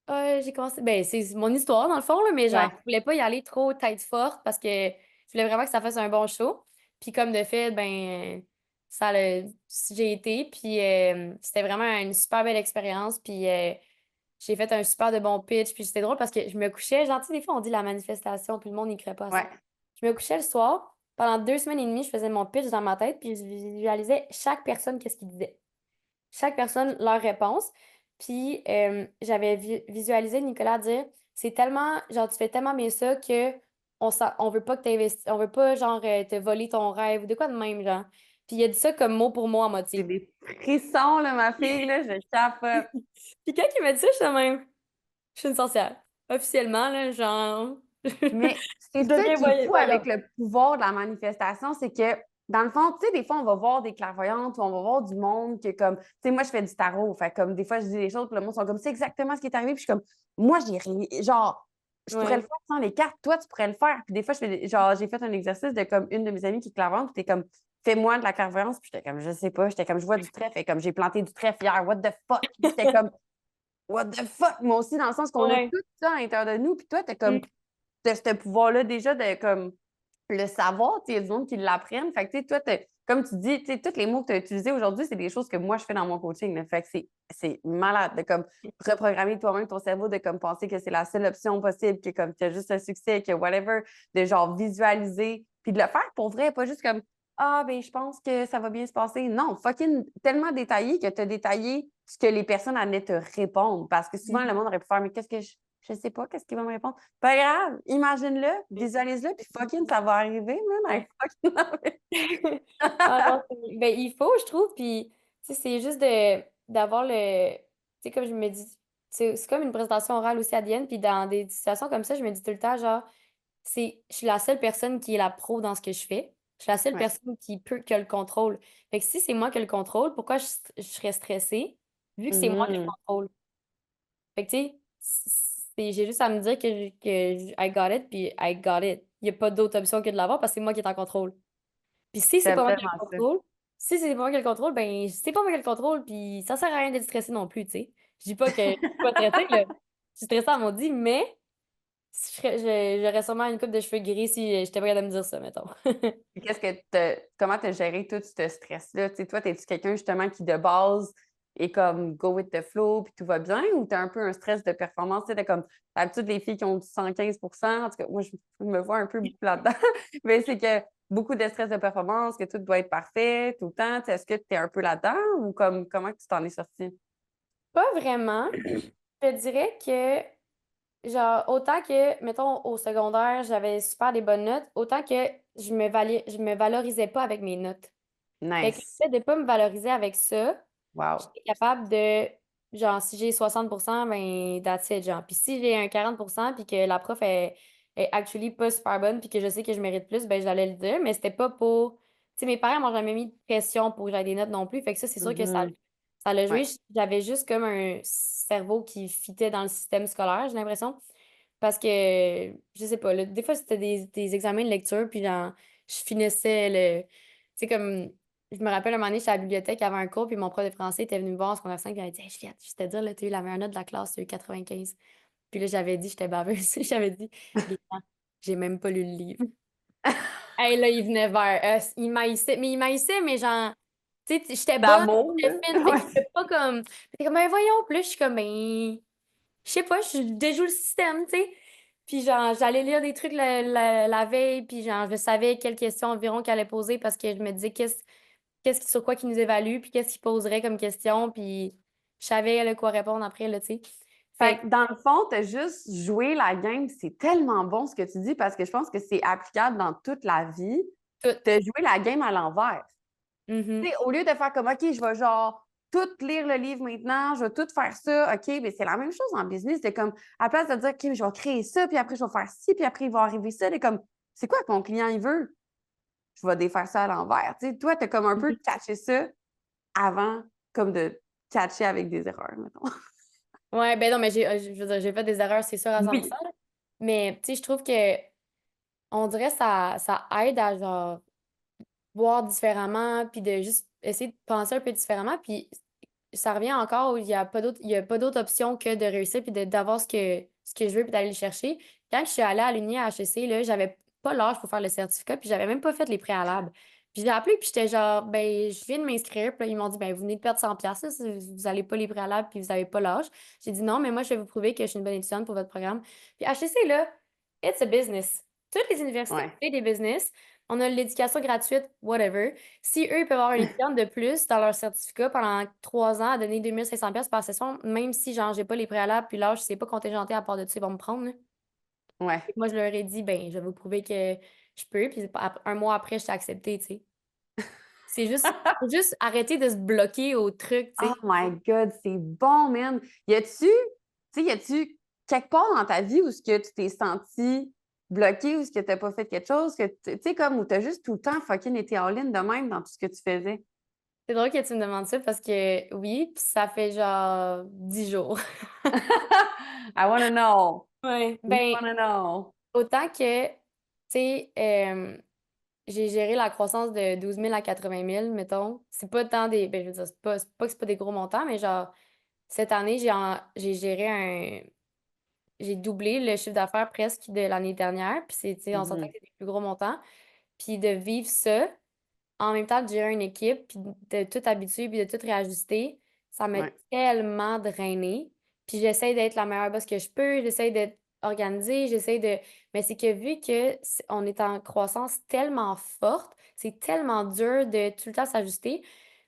ah, j'ai commencé. Ben, c'est mon histoire, dans le fond, là, mais genre, Ouais. je voulais pas y aller trop tête forte parce que je voulais vraiment que ça fasse un bon show. Puis, comme de fait, ben, ça l'a. J'ai été. Puis, c'était vraiment une super belle expérience. Puis, j'ai fait un super de bon pitch. Puis, c'était drôle parce que je me couchais. Genre, tu sais, des fois, on dit la manifestation, puis le monde n'y crée pas à ça. Ouais. Je me couchais le soir. Pendant 2 semaines et demie, je faisais mon pitch dans ma tête, puis je visualisais chaque personne, qu'est-ce qu'il disait. Chaque personne, leur réponse. Puis j'avais visualisé Nicolas dire, c'est tellement, genre, tu fais tellement bien ça que on veut pas que tu on veut pas, genre, te voler ton rêve ou de quoi de même, genre. Puis il a dit ça comme mot pour mot en mode, J'ai tu des frissons, là, ma fille, là, je capote. Puis quand il m'a dit ça, je suis même, je suis une sorcière. Officiellement, là, genre, Mais c'est je ça deviens qui est fou avec voyante. le pouvoir de la manifestation, c'est que, dans le fond, tu sais, des fois, on va voir des clairvoyantes ou on va voir du monde que, comme, tu sais, moi, je fais du tarot. Fait comme, des fois, je dis des choses, puis le monde sont comme, c'est exactement ce qui est arrivé. Puis je suis comme, moi, j'ai rien. Genre, je pourrais le Ouais. faire sans les cartes. Toi, tu pourrais le faire. Puis des fois, genre, j'ai fait un exercice de, comme, une de mes amies qui est clairvoyante, puis t'es comme, fais-moi de la clairvoyance. Puis j'étais comme, je sais pas. J'étais comme, je vois du trèfle. Et comme, j'ai planté du trèfle hier. What the fuck? Puis j'étais comme, what the fuck? Moi aussi, dans le sens qu'on a Ouais. tout ça à l'intérieur de nous. Puis toi, t'es Mm. comme, de ce pouvoir-là déjà de comme le savoir, il y a du monde qui l'apprennent. Fait que tu sais, toi, comme tu dis, tu sais, tous les mots que tu as utilisés aujourd'hui, c'est des choses que moi je fais dans mon coaching. Là. Fait que c'est malade de comme reprogrammer toi-même ton cerveau, de comme penser que c'est la seule option possible, que comme tu as juste un succès, que whatever, de genre visualiser, puis de le faire pour vrai, pas juste comme ah ben je pense que ça va bien se passer. Non, fucking tellement détaillé que tu as détaillé ce que les personnes allaient te répondre. Parce que souvent, le monde aurait pu faire mais qu'est-ce que je sais pas, qu'est-ce qu'il va me répondre? Pas grave, imagine-le, visualise-le, puis fucking, ça va arriver, man. I Ouais. fucking love it. Ah non, ben, il faut, je trouve, puis tu sais, c'est juste d'avoir tu sais, comme je me dis, c'est comme une présentation orale aussi à Diane, puis dans des situations comme ça, je me dis tout le temps, genre, je suis la seule personne qui est la pro dans ce que je fais. Je suis la seule Ouais. personne qui a le contrôle. Fait que si c'est moi qui ai le contrôle, pourquoi je serais stressée, vu que c'est moi qui ai le Mhm. contrôle? Fait que, tu sais, j'ai juste à me dire I got it, puis I got it. Il n'y a pas d'autre option que de l'avoir parce que c'est moi qui est en contrôle. Puis si c'est J'aime pas moi qui ai tellement le ça. contrôle, si c'est pas moi qui ai le contrôle, ben c'est pas moi qui ai le contrôle, puis ça sert à rien d'être stressé non plus, tu sais. Je dis pas que je suis pas stressée, là. Je suis stressée à mon dit, mais j'aurais sûrement une coupe de cheveux gris si j'étais pas capable de me dire ça, mettons. Puis comment tu as géré tout ce stress-là? Tu sais, toi, es-tu quelqu'un justement qui, de base, est comme go with the flow, puis tout va bien, ou tu as un peu un stress de performance? Tu sais, t'as comme d'habitude les filles qui ont du 115 en tout cas, moi, je me vois un peu beaucoup là-dedans, mais c'est que beaucoup de stress de performance, que tout doit être parfait tout le temps. Tu sais, est-ce que tu es un peu là-dedans ou comme comment tu t'en es sorti? Pas vraiment. Je te dirais que, genre, autant que, mettons, au secondaire, j'avais super des bonnes notes, autant que je me valorisais pas avec mes notes. Fait que le Nice. fait de pas me valoriser avec ça, Wow. j'étais capable de, genre, si j'ai 60%, ben, that's it, genre. Puis si j'ai un 40%, puis que la prof est actually pas super bonne, puis que je sais que je mérite plus, ben, j'allais le dire, mais c'était pas pour. Tu sais, mes parents m'ont jamais mis de pression pour que j'aie des notes non plus. Fait que ça, c'est sûr que Mhm. ça l'a joué. Ouais. J'avais juste comme un cerveau qui fitait dans le système scolaire, j'ai l'impression. Parce que, je sais pas, là, des fois, c'était des examens de lecture, puis genre, je finissais le. Tu sais, comme. Je me rappelle un moment donné, j'étais à la bibliothèque, il y avait un cours, puis mon prof de français était venu me voir en secondaire 5, puis il m'a dit Hey, Juliette, je te dire, là, tu as eu la meilleure note de la classe, tu as eu 95. Puis là, j'avais dit, j'étais baveuse, j'avais dit, les gens, j'ai même pas lu le livre. Hey, là, il venait vers, mais il maïssait, mais genre, tu sais, j'étais bonne, D'amour, là. j'étais fine, fait que je Ouais. fais pas comme. T'es comme, ben voyons, puis là, je suis comme, ben, je sais pas, je déjoue le système, tu sais. Puis genre, j'allais lire des trucs la veille, puis genre, je savais quelles questions environ qu'elle allait poser parce que je me disais sur quoi qu'ils nous évaluent, puis qu'est-ce qu'ils poseraient comme question, puis je savais là, quoi répondre après, là, tu sais. Fait Fait que dans le fond, tu as juste joué la game. C'est tellement bon ce que tu dis parce que je pense que c'est applicable dans toute la vie. que tout. Tu as joué la game à l'envers. Tu Mhm. sais, au lieu de faire comme OK, je vais genre tout lire le livre maintenant, je vais tout faire ça. OK, mais c'est la même chose en business. C'est comme, à la place de dire, OK, je vais créer ça, puis après, je vais faire ci, puis après, il va arriver ça. C'est comme, c'est quoi que mon client, il veut? Je vais défaire ça à l'envers. Tu sais, toi, tu as comme un peu catché ça avant, comme de catcher avec des erreurs, mettons. Ouais, ben non, mais je veux dire, j'ai fait des erreurs, c'est sûr, à 100%. Oui. Là. Mais, tu sais, je trouve que on dirait que ça aide à, genre, voir différemment, puis de juste essayer de penser un peu différemment. Puis ça revient encore où il y a pas d'autre option que de réussir puis d'avoir ce que je veux puis d'aller le chercher. Quand je suis allée à l'Uni à HEC, là, j'avais pas l'âge pour faire le certificat puis j'avais même pas fait les préalables. Puis j'ai appelé puis j'étais genre, ben, je viens de m'inscrire. Puis là, ils m'ont dit, ben, vous venez de perdre 100 piastres, si vous n'allez pas les préalables puis vous avez pas l'âge. J'ai dit non, mais moi, je vais vous prouver que je suis une bonne étudiante pour votre programme. Puis HEC, là, it's a business. Toutes les universités Ouais. font des business. On a l'éducation gratuite, whatever. Si eux, ils peuvent avoir une étudiante de plus dans leur certificat pendant 3 ans à donner 2500$ par session, même si, genre, j'ai pas les préalables, puis là, je sais pas contingenté à part de ça, ils vont me prendre. Là. Ouais. Fait que moi, je leur ai dit, ben, je vais vous prouver que je peux, puis un mois après, je t'ai accepté, tu sais. Faut juste arrêter de se bloquer au truc, tu Oh sais. my God, c'est bon, man. Y a-tu quelque part dans ta vie où ce que tu t'es senti bloqué ou ce que tu n'as pas fait quelque chose, que tu sais, comme où tu as juste tout le temps fucking été en ligne de même dans tout ce que tu faisais? C'est drôle que tu me demandes ça parce que oui, puis ça fait genre 10 jours. I wanna know. Ouais. We Ben, wanna know. autant que, tu sais, j'ai géré la croissance de 12 000 à 80 000, mettons. C'est pas tant des. Ben, je veux dire, c'est pas que c'est pas des gros montants, mais genre, cette année, j'ai géré un. J'ai doublé le chiffre d'affaires presque de l'année dernière. Puis c'est, tu sais, on s'entend que Mhm. c'est des plus gros montants. Puis de vivre ça, en même temps de gérer une équipe, puis de tout habituer, puis de tout réajuster, ça m'a Ouais. tellement drainée. Puis j'essaie d'être la meilleure boss que je peux, j'essaie d'être organisée, j'essaie de... Mais c'est que vu que on est en croissance tellement forte, c'est tellement dur de tout le temps s'ajuster,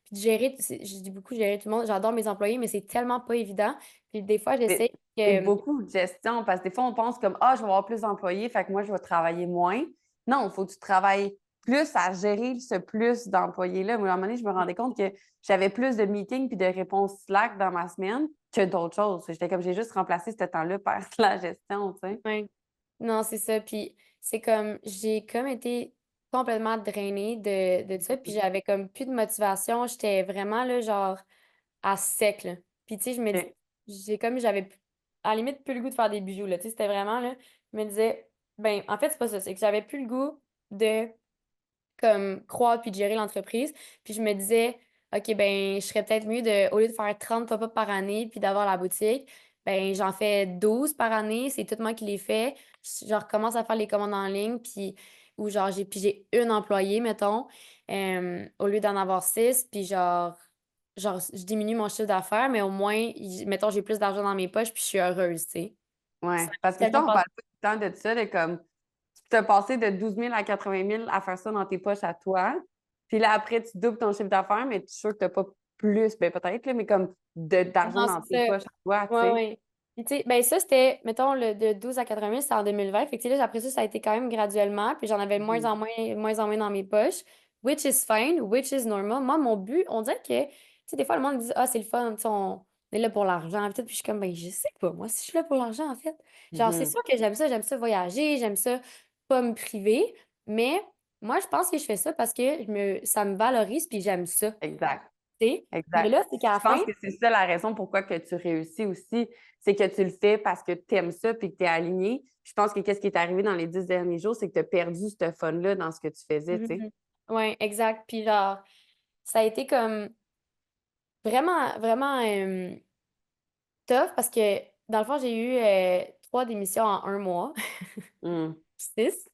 puis de gérer, je dis beaucoup gérer tout le monde, j'adore mes employés, mais c'est tellement pas évident. Puis des fois, j'essaie Mais c'est que... beaucoup de gestion parce que des fois, on pense comme ah, je vais avoir plus d'employés, fait que moi, je vais travailler moins. Non, il faut que tu travailles plus à gérer ce plus d'employés-là. Moi, à un moment donné, je me rendais compte que j'avais plus de meetings puis de réponses Slack dans ma semaine que d'autres choses. J'étais comme j'ai juste remplacé ce temps-là par la gestion, tu sais. Ouais. Non, c'est ça. Puis c'est comme, j'ai comme été complètement drainée de ça. Puis j'avais comme plus de motivation. J'étais vraiment là, genre, à sec, là. Puis tu sais, OK. j'avais à la limite plus le goût de faire des bijoux, là. Tu sais, c'était vraiment, là, je me disais, ben, en fait, c'est pas ça. C'est que j'avais plus le goût de comme croître puis de gérer l'entreprise. Puis je me disais, OK, ben, je serais peut-être mieux de, au lieu de faire 30 pop-up par année puis d'avoir la boutique, ben, j'en fais 12 par année. C'est tout moi qui les fais. Je recommence à faire les commandes en ligne puis, ou genre, j'ai une employée, mettons, au lieu d'en avoir 6. Puis genre, je diminue mon chiffre d'affaires, mais au moins, mettons, j'ai plus d'argent dans mes poches puis je suis heureuse, tu sais. Ouais. Ça m'a Parce que tellement ça, on passé. parle pas tout le temps de ça, de comme tu as passé de 12 000 à 80 000 à faire ça dans tes poches à toi. Puis là, après, tu doubles ton chiffre d'affaires, mais tu es sûr que tu n'as pas plus, ben peut-être, là, mais comme d'argent Non, dans c'est tes ça. poches à toi, tu Ouais, sais. ouais. Puis, tu sais, ben ça, c'était, mettons, de 12 à 80 000, c'était en 2020. Fait que, tu sais, là, après ça, ça a été quand même graduellement. Puis, j'en avais Mhm. moins en moins dans mes poches, which is fine, which is normal. Moi, mon but, on dirait que, tu sais, des fois, le monde dit, ah, c'est le fun, tu sais, on est là pour l'argent. Puis, puis je suis comme, ben, je sais pas, moi, si je suis là pour l'argent, en fait. Genre, c'est Mhm. sûr que j'aime ça voyager, j'aime ça pas me priver. Mais moi, je pense que je fais ça parce que ça me valorise, puis j'aime ça. Exact. Tu sais. Mais Exact. là, c'est qu'à la Je fin, pense que c'est ça la raison pourquoi que tu réussis aussi, c'est que tu le fais parce que tu aimes ça puis que tu es aligné. Je pense que qu'est-ce qui est arrivé dans les 10 derniers jours, c'est que tu as perdu ce fun-là dans ce que tu faisais, tu sais. mhm. Ouais, exact. Puis genre, ça a été comme vraiment, vraiment tough parce que dans le fond, j'ai eu 3 démissions en un mois, Mm. 6.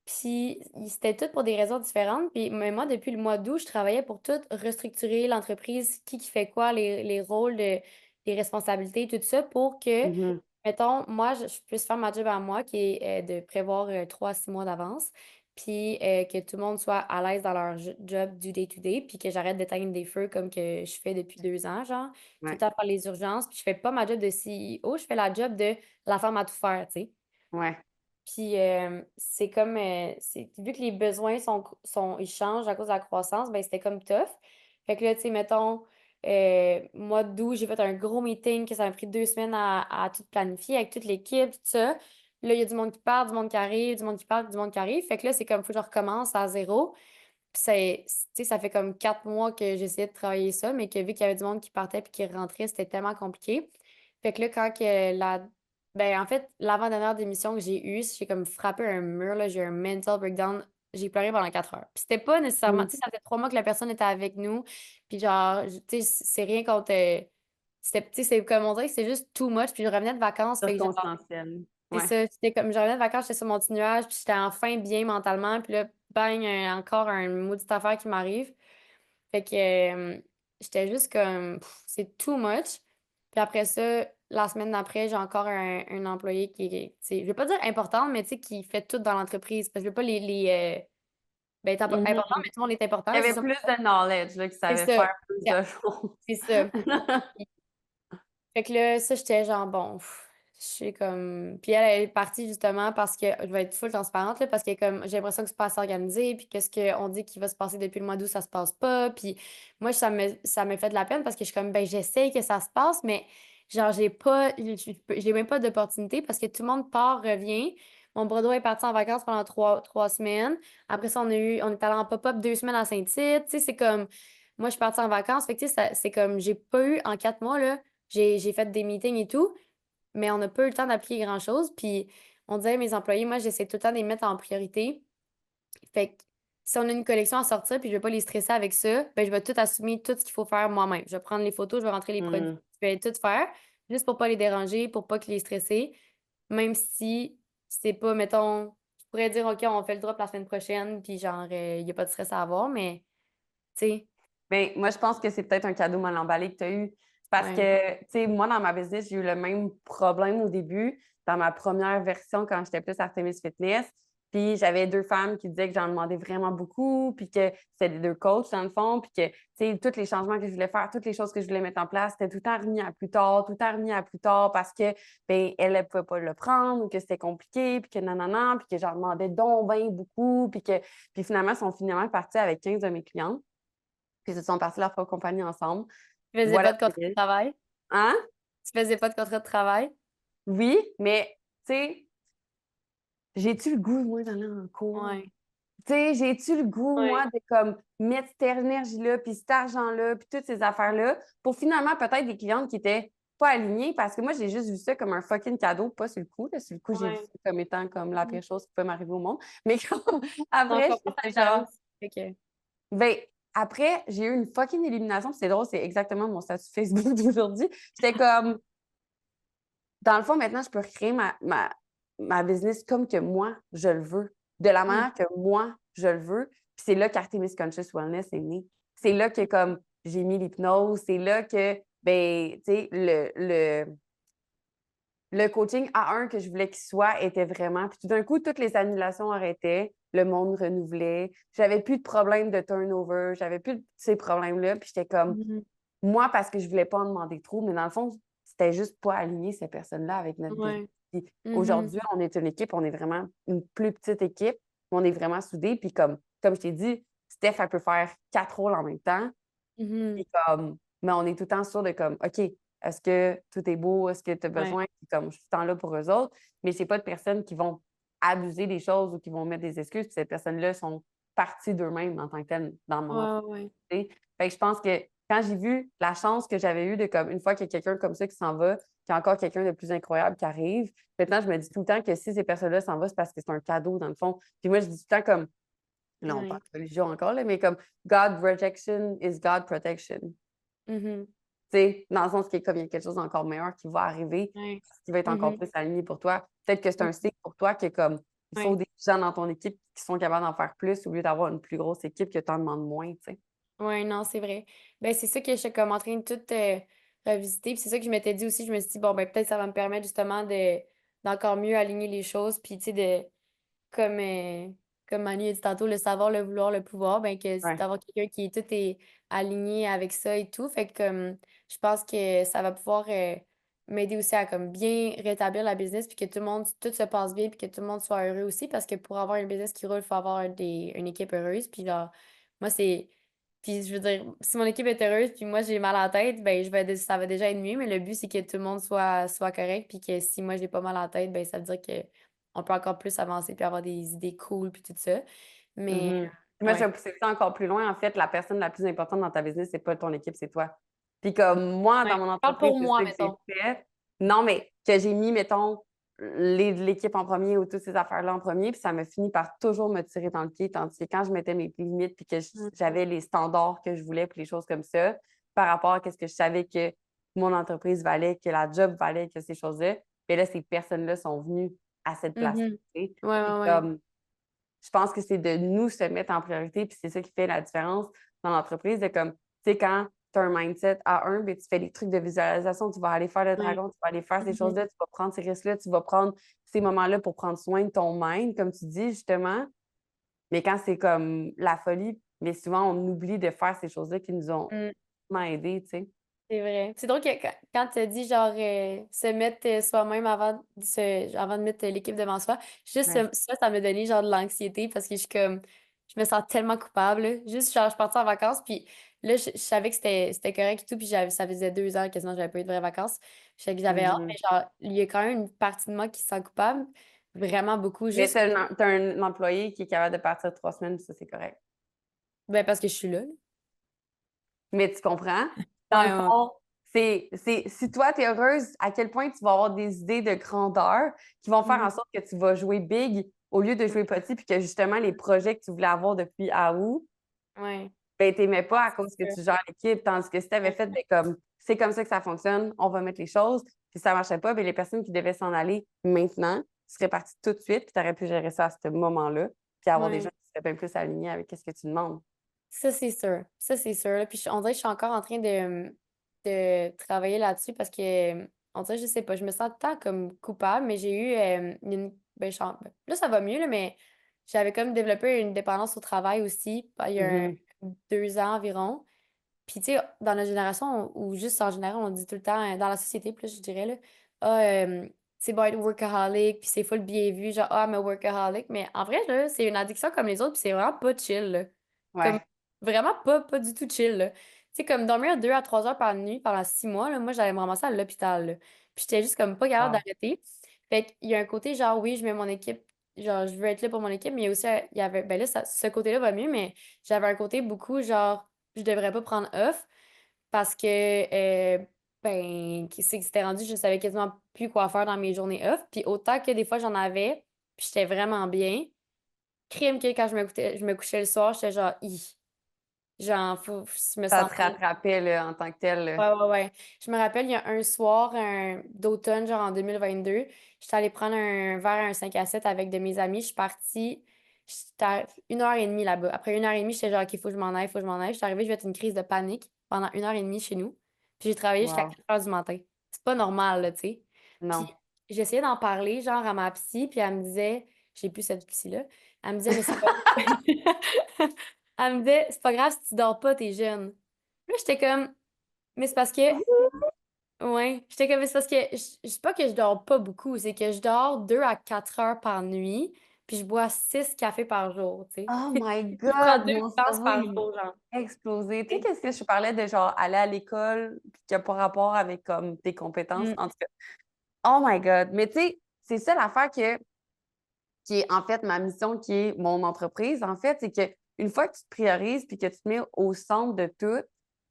Puis c'était tout pour des raisons différentes. Puis mais moi, depuis le mois d'août, je travaillais pour tout restructurer l'entreprise, qui fait quoi, les rôles, les responsabilités, tout ça, pour que, Mhm. mettons, moi, je puisse faire ma job à moi, qui est de prévoir 3 à 6 mois d'avance, puis que tout le monde soit à l'aise dans leur job du day-to-day, puis que j'arrête d'éteindre des feux comme que je fais depuis 2 ans, genre, tout le Ouais. temps faire les urgences, puis je fais pas ma job de CEO, je fais la job de la femme à tout faire, tu sais. Ouais. Puis c'est comme, vu que les besoins ils changent à cause de la croissance, ben c'était comme tough. Fait que là, tu sais, mettons, Mois d'août, j'ai fait un gros meeting que ça m'a pris 2 semaines à tout planifier avec toute l'équipe, tout ça. Là, il y a du monde qui part, du monde qui arrive, du monde qui part, du monde qui arrive. Fait que là, c'est comme, faut que je recommence à zéro. Puis tu sais, ça fait comme 4 mois que j'essayais de travailler ça, mais que vu qu'il y avait du monde qui partait puis qui rentrait, c'était tellement compliqué. Fait que là, quand que ben, en fait, l'avant-dernière démission que j'ai eue, j'ai comme frappé un mur, là, j'ai eu un mental breakdown. J'ai pleuré pendant 4 heures. Puis c'était pas nécessairement, Mm. tu sais, ça fait 3 mois que la personne était avec nous. Puis genre, tu sais, c'est rien contre. Tu sais, c'est comme on dirait que c'est juste too much. Puis je revenais de vacances. Fait que genre, Circonstanciel. c'est Ouais. ça. C'était comme, je revenais de vacances, j'étais sur mon petit nuage. Puis j'étais enfin bien mentalement. Puis là, bang, encore un maudite affaire qui m'arrive. Fait que j'étais juste comme, c'est too much. Puis après ça, la semaine d'après, j'ai encore un employé qui est, tu sais, je vais pas dire important, mais tu sais, qui fait tout dans l'entreprise. Parce que je veux pas ben, important, Mhm. mais tout le monde est important, Il y là, c'est avait ça. plus de knowledge, là, qui C'est savait ça. faire plus de choses. C'est ça. Fait que là, ça, j'étais genre, bon, je suis comme. Puis elle est partie justement parce que, je vais être full transparente, là, parce que comme j'ai l'impression que c'est pas assez organisé, puis que ce qu'on dit qu'il va se passer depuis le mois d'août, ça se passe pas. Puis moi, ça me fait de la peine parce que je suis comme, ben, j'essaye que ça se passe, mais genre, j'ai même pas d'opportunité parce que tout le monde part, revient. Mon bras droit est parti en vacances pendant 3 semaines. Après ça, on est allé en pop-up 2 semaines à Saint-Tite. Tu sais, c'est comme, moi, je suis partie en vacances. Fait que, tu sais, c'est comme, j'ai pas eu en 4 mois, là. J'ai fait des meetings et tout, mais on n'a pas eu le temps d'appliquer grand-chose. Puis on disait à mes employés, moi, j'essaie tout le temps de les mettre en priorité. Fait que si on a une collection à sortir puis je vais pas les stresser avec ça, ben je vais tout assumer, tout ce qu'il faut faire moi-même. Je vais prendre les photos, je vais rentrer les produits, Mm. je vais tout faire, juste pour pas les déranger, pour pas que les stresser. Même si c'est pas, mettons, je pourrais dire, OK, on fait le drop la semaine prochaine, puis genre, il n'y a pas de stress à avoir, mais, tu sais, Ben, moi, je pense que c'est peut-être un cadeau mal emballé que tu as eu. Parce ouais. que, tu sais, moi, dans ma business, j'ai eu le même problème au début, dans ma première version, quand j'étais plus Artemis Fitness. Puis j'avais deux femmes qui disaient que j'en demandais vraiment beaucoup, puis que c'était des deux coachs, dans le fond, puis que, tu sais, tous les changements que je voulais faire, toutes les choses que je voulais mettre en place, c'était tout le temps remis à plus tard, tout le temps remis à plus tard parce que, ben, elle ne pouvait pas le prendre ou que c'était compliqué, puis que nanana, puis que j'en demandais donc bien beaucoup, puis finalement, ils sont finalement partis avec 15 de mes clientes. Puis ils se sont partis leur propre compagnie ensemble. Tu faisais Voilà. pas de contrat de travail? Hein? Tu faisais pas de contrat de travail? Oui, mais tu sais, j'ai-tu le goût, moi, d'aller en cours? Ouais. Tu sais, j'ai-tu le goût, Ouais. moi, de comme mettre cette énergie-là, puis cet argent-là, puis toutes ces affaires-là, pour finalement peut-être des clientes qui étaient pas alignées, parce que moi, j'ai juste vu ça comme un fucking cadeau, pas sur le coup. Là. Sur le coup, j'ai vu Ouais. ça comme étant comme la Mm. pire chose qui peut m'arriver au monde. Mais comme, Non, je après, comprends ta j'étais genre, différence. Fait que, ben, après, j'ai eu une fucking élimination, puis c'est drôle, c'est exactement mon statut Facebook d'aujourd'hui. J'étais comme, dans le fond, maintenant, je peux recréer ma business comme que moi, je le veux, de la mm, manière que moi, je le veux. Puis c'est là qu'Artemis Conscious Wellness est né. C'est là que, comme, j'ai mis l'hypnose. C'est là que, ben, tu sais, le coaching A1 que je voulais qu'il soit était vraiment. Puis tout d'un coup, toutes les annulations arrêtaient, le monde renouvelait. J'avais plus de problème de turnover, j'avais plus de ces problèmes-là. Puis j'étais comme, mhm, moi, parce que je voulais pas en demander trop, mais dans le fond, c'était juste pas aligné ces personnes-là avec notre business. ouais. Puis Mhm, aujourd'hui, on est une équipe, on est vraiment une plus petite équipe, on est vraiment soudés. Puis comme je t'ai dit, Steph, elle peut faire 4 rôles en même temps. mhm, Puis comme, mais on est tout le temps sûr de comme, OK, est-ce que tout est beau? Est-ce que tu as ouais. besoin? Puis comme, je suis tout le temps là pour eux autres. Mais c'est pas de personnes qui vont abuser des choses ou qui vont mettre des excuses. Puis ces personnes-là sont parties d'eux-mêmes en tant que telles dans mon Ouais, entreprise. ouais. Fait que je pense que quand j'ai vu la chance que j'avais eue de comme une fois qu'il y a quelqu'un comme ça qui s'en va, qu'il y a encore quelqu'un de plus incroyable qui arrive, maintenant je me dis tout le temps que si ces personnes-là s'en vont, c'est parce que c'est un cadeau dans le fond. Puis moi, je dis tout le temps comme, là, on parle Ouais. de religion encore, là, mais comme God rejection is God protection. Mhm, Tu sais, dans le sens qu'il comme il y a quelque chose d'encore meilleur qui va arriver, ouais. qui va être encore Mhm, plus aligné pour toi. Peut-être que c'est un mhm, signe pour toi que comme il faut ouais. des gens dans ton équipe qui sont capables d'en faire plus au lieu d'avoir une plus grosse équipe que tu en demandes moins, tu sais. Ouais, non, c'est vrai. Ben, c'est ça que je suis comme en train de tout revisiter. Puis c'est ça que je m'étais dit aussi. Je me suis dit, bon, ben, peut-être ça va me permettre justement d'encore mieux aligner les choses. Puis, tu sais, comme, comme Manu a dit tantôt, le savoir, le vouloir, le pouvoir, ben que c'est Ouais. d'avoir quelqu'un qui est tout est aligné avec ça et tout. Fait que comme je pense que ça va pouvoir m'aider aussi à comme bien rétablir la business puis que tout le monde, tout se passe bien puis que tout le monde soit heureux aussi parce que pour avoir une business qui roule, il faut avoir une équipe heureuse. Puis genre, moi, c'est. Puis je veux dire, si mon équipe est heureuse, puis moi j'ai mal à la tête, ben ça va déjà être mieux, mais le but c'est que tout le monde soit correct, puis que si moi j'ai pas mal à la tête, ben ça veut dire que on peut encore plus avancer puis avoir des idées cool puis tout ça. Mais Mhm. Moi, je ouais. vais pousser ça encore plus loin. En fait, la personne la plus importante dans ta business, c'est pas ton équipe, c'est toi. Puis comme moi, Ouais. dans mon Parle entreprise, pour c'est moi, ça que j'ai mettons. fait. Non, mais que j'ai mis, mettons, l'équipe en premier ou toutes ces affaires-là en premier, puis ça m'a fini par toujours me tirer dans le pied. Tandis que quand je mettais mes limites, puis que Mm. j'avais les standards que je voulais, puis les choses comme ça, par rapport à ce que je savais que mon entreprise valait, que la job valait, que ces choses-là, puis là, ces personnes-là sont venues à cette place. Mhm. Tu sais. Ouais, Puis ouais, ouais. comme je pense que c'est de nous se mettre en priorité, puis c'est ça qui fait la différence dans l'entreprise, de comme, tu sais, quand tu as un mindset à un, ben, tu fais des trucs de visualisation, tu vas aller faire le Ouais. dragon, tu vas aller faire ces Mhm. choses-là, tu vas prendre ces risques-là, tu vas prendre ces moments-là pour prendre soin de ton mind, comme tu dis, justement. Mais quand c'est comme la folie, mais souvent, on oublie de faire ces choses-là qui nous ont Mm. vraiment aidés, tu sais. C'est vrai. C'est drôle que quand tu as dit genre se mettre soi-même avant de mettre l'équipe devant soi, juste Ouais. ça m'a donné genre de l'anxiété parce que je me sens tellement coupable, là. Juste genre je suis partie en vacances puis là je savais que c'était correct et tout puis ça faisait 2 ans quasiment que j'avais pas eu de vraies vacances. Je sais que j'avais hâte, mais Mhm. genre il y a quand même une partie de moi qui se sent coupable, vraiment beaucoup, Mais tu juste as, un employé qui est capable de partir 3 semaines, ça, c'est correct. ben, parce que je suis là. Mais tu comprends? Dans le Ouais, ouais. fond, si toi, tu es heureuse, à quel point tu vas avoir des idées de grandeur qui vont faire Mhm. en sorte que tu vas jouer big au lieu de jouer petit, puis que justement, les projets que tu voulais avoir depuis à août, Ouais. ben, tu n'aimais pas à C'est cause que sûr. tu gères l'équipe. Tandis que si tu avais fait ben, comme c'est comme ça que ça fonctionne, on va mettre les choses, puis ça ne marchait pas, ben, les personnes qui devaient s'en aller maintenant seraient parties tout de suite, puis tu aurais pu gérer ça à ce moment-là, puis avoir des gens Ouais. qui seraient bien plus alignés avec ce que tu demandes. Ça, c'est sûr. Ça, c'est sûr, là. Puis on dirait que je suis encore en train de travailler là-dessus parce que, on dirait, je sais pas, je me sens tant comme coupable, mais j'ai eu ben, là, ça va mieux, là, mais j'avais comme développé une dépendance au travail aussi, il y a Mhm. 2 ans environ. Puis, tu sais, dans notre génération, ou juste en général, on dit tout le temps, dans la société, plus je dirais, là, ah, c'est bon être workaholic, puis c'est full bien vu, genre, ah, mais workaholic. Mais en vrai, là, c'est une addiction comme les autres, puis c'est vraiment pas chill, là. Comme, Ouais. vraiment pas du tout chill, là. Tu sais, comme dormir 2 à 3 heures par nuit pendant 6 mois, là, moi, j'allais me ramasser à l'hôpital, là. Puis j'étais juste comme pas capable Wow. d'arrêter. Fait qu'il y a un côté, genre, oui, je mets mon équipe, genre, je veux être là pour mon équipe, mais il y a aussi, il y avait, ben là, ce côté-là va mieux, mais j'avais un côté beaucoup, genre, je devrais pas prendre off parce que ben c'est que c'était rendu je savais quasiment plus quoi faire dans mes journées off puis autant que des fois j'en avais puis j'étais vraiment bien crime que quand je me couchais le soir j'étais genre genre je me Ça te sentais rattrapait là, en tant que tel. Là. ouais, ouais, ouais. Je me rappelle, il y a un soir d'automne, genre en 2022, j'étais allée prendre un verre à un 5 à 7 avec de mes amis. Je suis partie, j'étais à 1 heure et demie là-bas. Après 1 heure et demie, j'étais genre, OK, faut que je m'en aille, faut que je m'en aille. Je suis arrivée, je vais être une crise de panique pendant 1 heure et demie chez nous. Puis j'ai travaillé jusqu'à Wow. 4 heures du matin. C'est pas normal, là, tu sais. Puis Non. j'essayais d'en parler, genre à ma psy, puis elle me disait, j'ai plus cette psy-là, elle me disait, mais c'est pas... Elle me disait, c'est pas grave si tu dors pas, t'es jeune. Là, j'étais comme, mais c'est parce que ouais, j'étais comme, c'est parce que je sais pas que je dors pas beaucoup, c'est que je dors 2 à 4 heures par nuit, puis je bois 6 cafés par jour, tu sais. Oh my Je prends God, deux mon tasses cerveau, par il jour, genre. a explosé. Tu sais, Et- qu'est-ce que je parlais de genre aller à l'école, puis qui n'a pas rapport avec comme tes compétences? Mm, En tout cas, oh my God. Mais tu sais, c'est ça l'affaire qui est en fait ma mission, qui est mon entreprise, en fait, c'est qu'une fois que tu te priorises puis que tu te mets au centre de tout,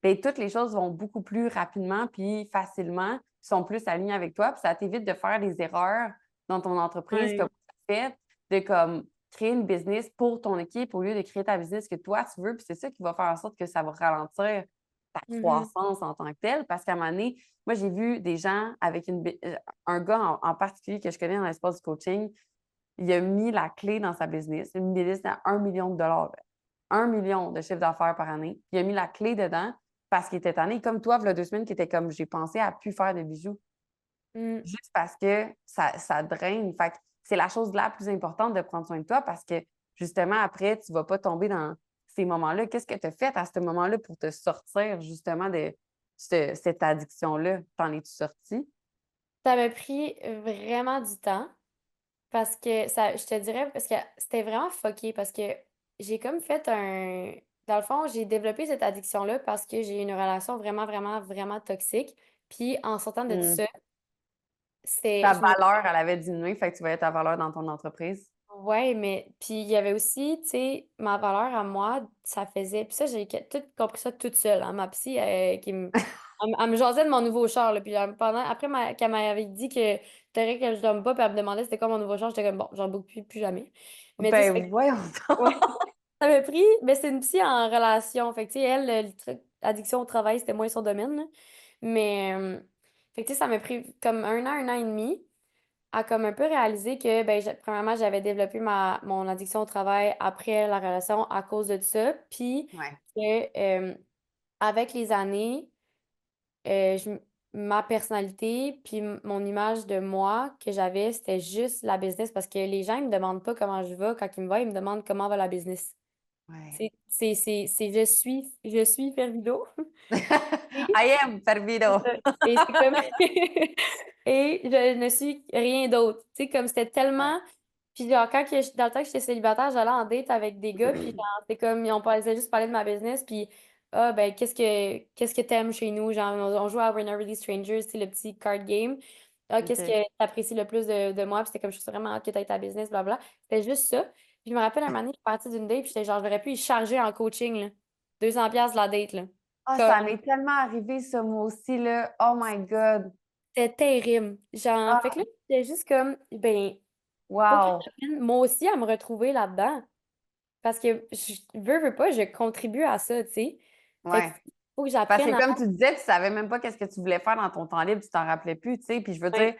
bien, toutes les choses vont beaucoup plus rapidement puis facilement, sont plus alignées avec toi, puis ça t'évite de faire des erreurs dans ton entreprise ouais. comme tu as fait, de comme créer une business pour ton équipe au lieu de créer ta business que toi tu veux, puis c'est ça qui va faire en sorte que ça va ralentir ta Mhm. croissance en tant que telle, parce qu'à un moment donné, moi j'ai vu des gens avec un gars en particulier que je connais dans l'espace du coaching, il a mis la clé dans sa business, une business à 1 million de dollars, 1 million de chiffre d'affaires par année. Il a mis la clé dedans parce qu'il était tanné, comme toi, il y a 2 semaines, qui était comme j'ai pensé à plus faire de bijoux, Mm. juste parce que ça draine. Fait que c'est la chose la plus importante de prendre soin de toi parce que justement, après, tu ne vas pas tomber dans ces moments-là. Qu'est-ce que tu as fait à ce moment-là pour te sortir justement de cette addiction-là? T'en es-tu sorti? Ça m'a pris vraiment du temps parce que ça, je te dirais, parce que c'était vraiment fucké parce que j'ai comme fait Dans le fond, j'ai développé cette addiction-là parce que j'ai eu une relation vraiment, vraiment, vraiment toxique. Puis en sortant de Hmm. ça, c'est, Ta je me valeur, elle avait diminué, fait que tu voyais ta valeur dans ton entreprise. Ouais, mais puis il y avait aussi, tu sais, ma valeur à moi, ça faisait. Puis ça, tout compris ça toute seule, hein. Ma psy, elle me jasait de mon nouveau char, là, puis après qu'elle m'avait dit que t'aurais que je dorme pas, puis elle me demandait c'était quoi mon nouveau char, j'étais comme, bon, j'en boucle plus jamais. Mais tu sais, Ben voyons donc. ouais, ça m'a pris, mais c'est une psy en relation. Fait que, tu sais, elle, le truc, addiction au travail, c'était moins son domaine, là. Mais, fait que, tu sais, ça m'a pris comme un an et demi à comme un peu réaliser que, ben, premièrement, j'avais développé mon addiction au travail après la relation à cause de ça. Puis Ouais. que, avec les années, euh, je- ma personnalité puis mon image de moi que j'avais, c'était juste la business parce que les gens, ils me demandent pas comment je vais. Quand ils me voient, ils me demandent comment va la business. Ouais. Je suis Fervido. I am C'est Pervido. ça. Et c'est comme. Et je ne suis rien d'autre. Tu sais, comme c'était Ouais. tellement. Puis genre, dans le temps que j'étais célibataire, j'allais en date avec des gars, puis genre, c'est comme, ils juste parlé de ma business, puis ah, ben, qu'est-ce que t'aimes chez nous? Genre, on joue à We're Not Really Strangers, c'est le petit card game. Ah, qu'est-ce OK. que t'apprécies le plus de moi? Puis c'était comme, je suis vraiment hâte que t'aies ta business, blablabla. C'était juste ça. Puis je me rappelle un moment donné, je suis partie d'une date, puis j'étais genre, j'aurais pu y charger en coaching, là. 200$ la date, là. Ah, ça m'est tellement arrivé, ça, moi aussi, là. Oh my God. C'était terrible. Genre, fait que Ah, là, c'était juste comme, ben, faut que wow. j'apprenne, moi aussi, à me retrouver là-dedans. Parce que, veux pas, je contribue à ça, tu sais. Fait que, Ouais. faut que Parce que j'apprenne à. comme tu disais, tu savais même pas qu'est-ce que tu voulais faire dans ton temps libre, tu t'en rappelais plus, tu sais. Puis je veux dire, Ouais.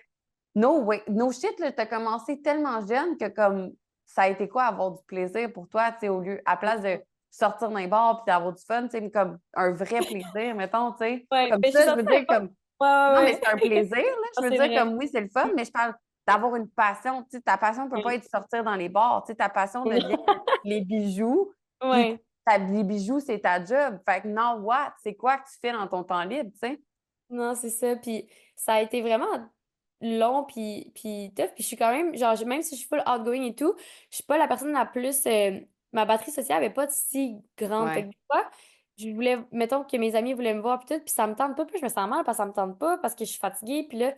no way, no shit, là, t'as commencé tellement jeune que comme ça a été quoi avoir du plaisir pour toi, tu sais, au lieu, à place de sortir d'un bar puis d'avoir du fun, tu sais, mais comme un vrai plaisir, mettons, tu sais. Ouais, Comme mais je suis ça, je veux sortie un dire, peu. comme, Ouais, non, mais ouais, c'est un plaisir, là. Ah, Je veux c'est dire, vrai. comme oui, c'est le fun, mais je parle d'avoir une passion, tu sais, ta passion peut pas Ouais. être sortir dans les bars, tu sais, ta passion devient les bijoux, puis Ouais. les bijoux, c'est ta job. Fait que, now what? C'est quoi que tu fais dans ton temps libre, tu sais? Non, c'est ça. Puis ça a été vraiment long, puis tough. Puis je suis quand même, genre, même si je suis full outgoing et tout, je suis pas la personne la plus. Ma batterie sociale avait pas si grande. Fait que Ouais. des fois, je voulais, mettons que mes amis voulaient me voir, puis tout, puis ça me tente pas, puis je me sens mal parce que ça me tente pas, parce que je suis fatiguée. Puis là,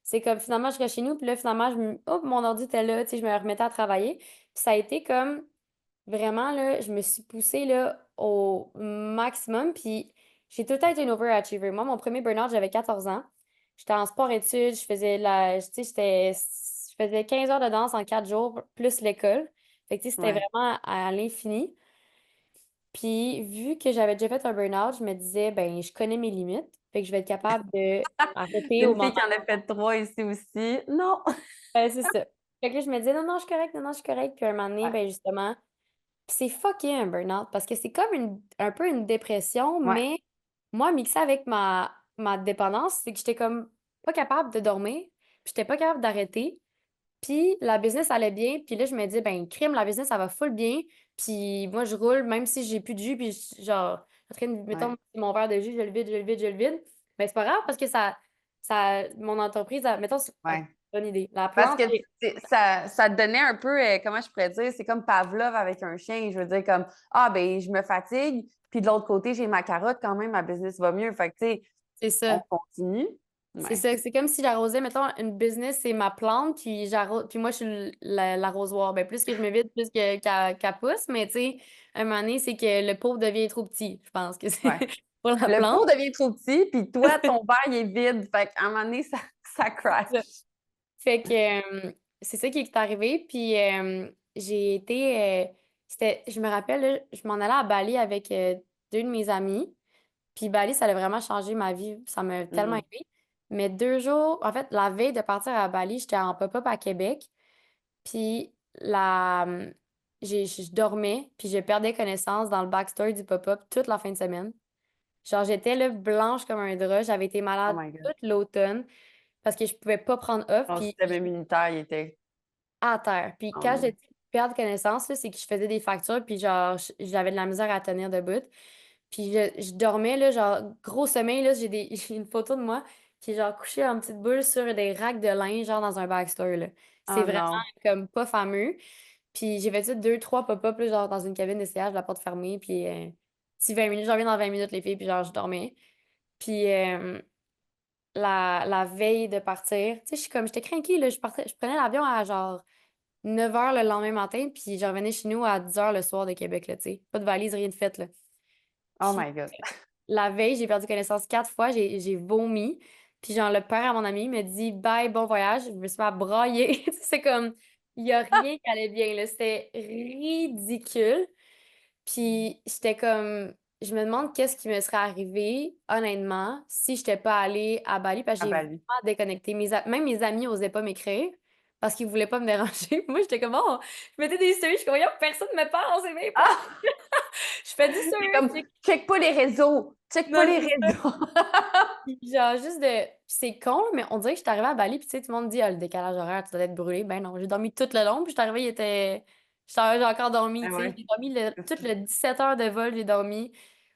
c'est comme finalement, je reste chez nous, puis là, finalement, oh, mon ordi était là, tu sais, je me remettais à travailler. Puis ça a été comme. Vraiment, là, je me suis poussée là, au maximum. Puis j'ai tout le temps été une overachiever. Moi, mon premier burn-out, j'avais 14 ans. J'étais en sport-études. Tu sais, je faisais 15 heures de danse en 4 jours, plus l'école. Fait que, tu sais, c'était Ouais. vraiment à l'infini. Puis, vu que j'avais déjà fait un burn-out, je me disais, ben, je connais mes limites. Fait que je vais être capable de arrêter au Une fille moment. qui en a fait trois ici aussi. Non. C'est ça. Fait que là, je me disais, non, non, je suis correcte, non, non, je suis correcte. Puis, un moment donné, Ouais. ben, justement, puis c'est fucké un burn-out parce que c'est comme un peu une dépression, Ouais. mais moi, mixé avec ma dépendance, c'est que j'étais comme pas capable de dormir, puis j'étais pas capable d'arrêter. Puis la business allait bien, puis là, je me dis, ben, crime, la business, ça va full bien. Puis moi, je roule, même si j'ai plus de jus, puis genre, en train de, mettons, Ouais. mon verre de jus, je le vide, je le vide, je le vide. Ben, c'est pas grave parce que mon entreprise, mettons, c'est Ouais. bonne idée. La Parce plante, que ça te donnait un peu, comment je pourrais dire, c'est comme Pavlov avec un chien. Je veux dire, comme, ah, ben, je me fatigue, puis de l'autre côté, j'ai ma carotte quand même, ma business va mieux. Fait que, tu sais, c'est on ça. continue. C'est Ouais. ça, c'est comme si j'arrosais, mettons, une business, c'est ma plante, puis puis moi, je suis l'arrosoir. Ben, plus que je me vide, plus qu'elle pousse, mais tu sais, à un moment donné, c'est que le pot devient trop petit, je pense que c'est Ouais. pour la Le plante. pot devient trop petit, puis toi, ton verre, il est vide. Fait qu'à un moment donné, ça C'est ça. crash. Fait que c'est ça qui est arrivé, puis j'ai été, je me rappelle, là, je m'en allais à Bali avec deux de mes amis, puis Bali, ça a vraiment changé ma vie, ça m'a tellement Mhm. aidé. Mais 2 jours, en fait, la veille de partir à Bali, j'étais en pop-up à Québec. Puis je dormais, puis je perdais connaissance dans le backstory du pop-up toute la fin de semaine. Genre, j'étais là blanche comme un drap. J'avais été Oh malade my God. toute l'automne parce que je pouvais pas prendre off, Ton puis système immunitaire, il était. à terre. Puis Oh quand j'ai non. dit perdre connaissance, là, c'est que je faisais des factures, puis genre, j'avais de la misère à tenir debout. Puis je dormais, là, genre, gros sommeil, là, j'ai une photo de moi qui est genre couchée en petite boule sur des racks de linge, genre dans un backstore, là. C'est Oh vraiment non. comme pas fameux. Puis j'ai fait ça 2, 3 pop-up, là, genre dans une cabine d'essayage, la porte fermée, puis petit 20 minutes, je reviens dans 20 minutes, les filles, puis genre, je dormais. Puis la veille de partir, tu sais, j'étais craquée, là, je prenais l'avion à genre 9 h le lendemain matin, puis je revenais chez nous à 10 h le soir de Québec, là, tu sais. Pas de valise, rien de fait, là. Oh Puis my God. la veille, j'ai perdu connaissance 4 fois, j'ai vomi. Puis genre, le père à mon ami me dit bye, bon voyage. Je me suis mis à brailler. C'est comme, il n'y a rien qui allait bien, là. C'était ridicule. Puis j'étais comme, je me demande qu'est-ce qui me serait arrivé, honnêtement, si je n'étais pas allée à Bali, parce que À j'ai vraiment Bali. déconnecté. Même mes amis n'osaient pas m'écrire parce qu'ils ne voulaient pas me déranger. Moi, j'étais comme, oh, je mettais des stories, je suis comme, Voyons, personne ne me parle, c'est bien plate. Ah! Je fais du C'est comme, surf. check pas les réseaux. Check pas Non, les c'est ça. réseaux. Puis genre, juste de. C'est con, là, mais on dirait que je suis arrivée à Bali, puis tu sais, tout le monde dit, ah, le décalage horaire, tu dois être brûlé. Ben non, j'ai dormi tout le long, puis je suis arrivée, il était. J'ai encore dormi, Ah tu sais. ouais, J'ai dormi c'est tout ça. le 17 heures de vol, j'ai dormi.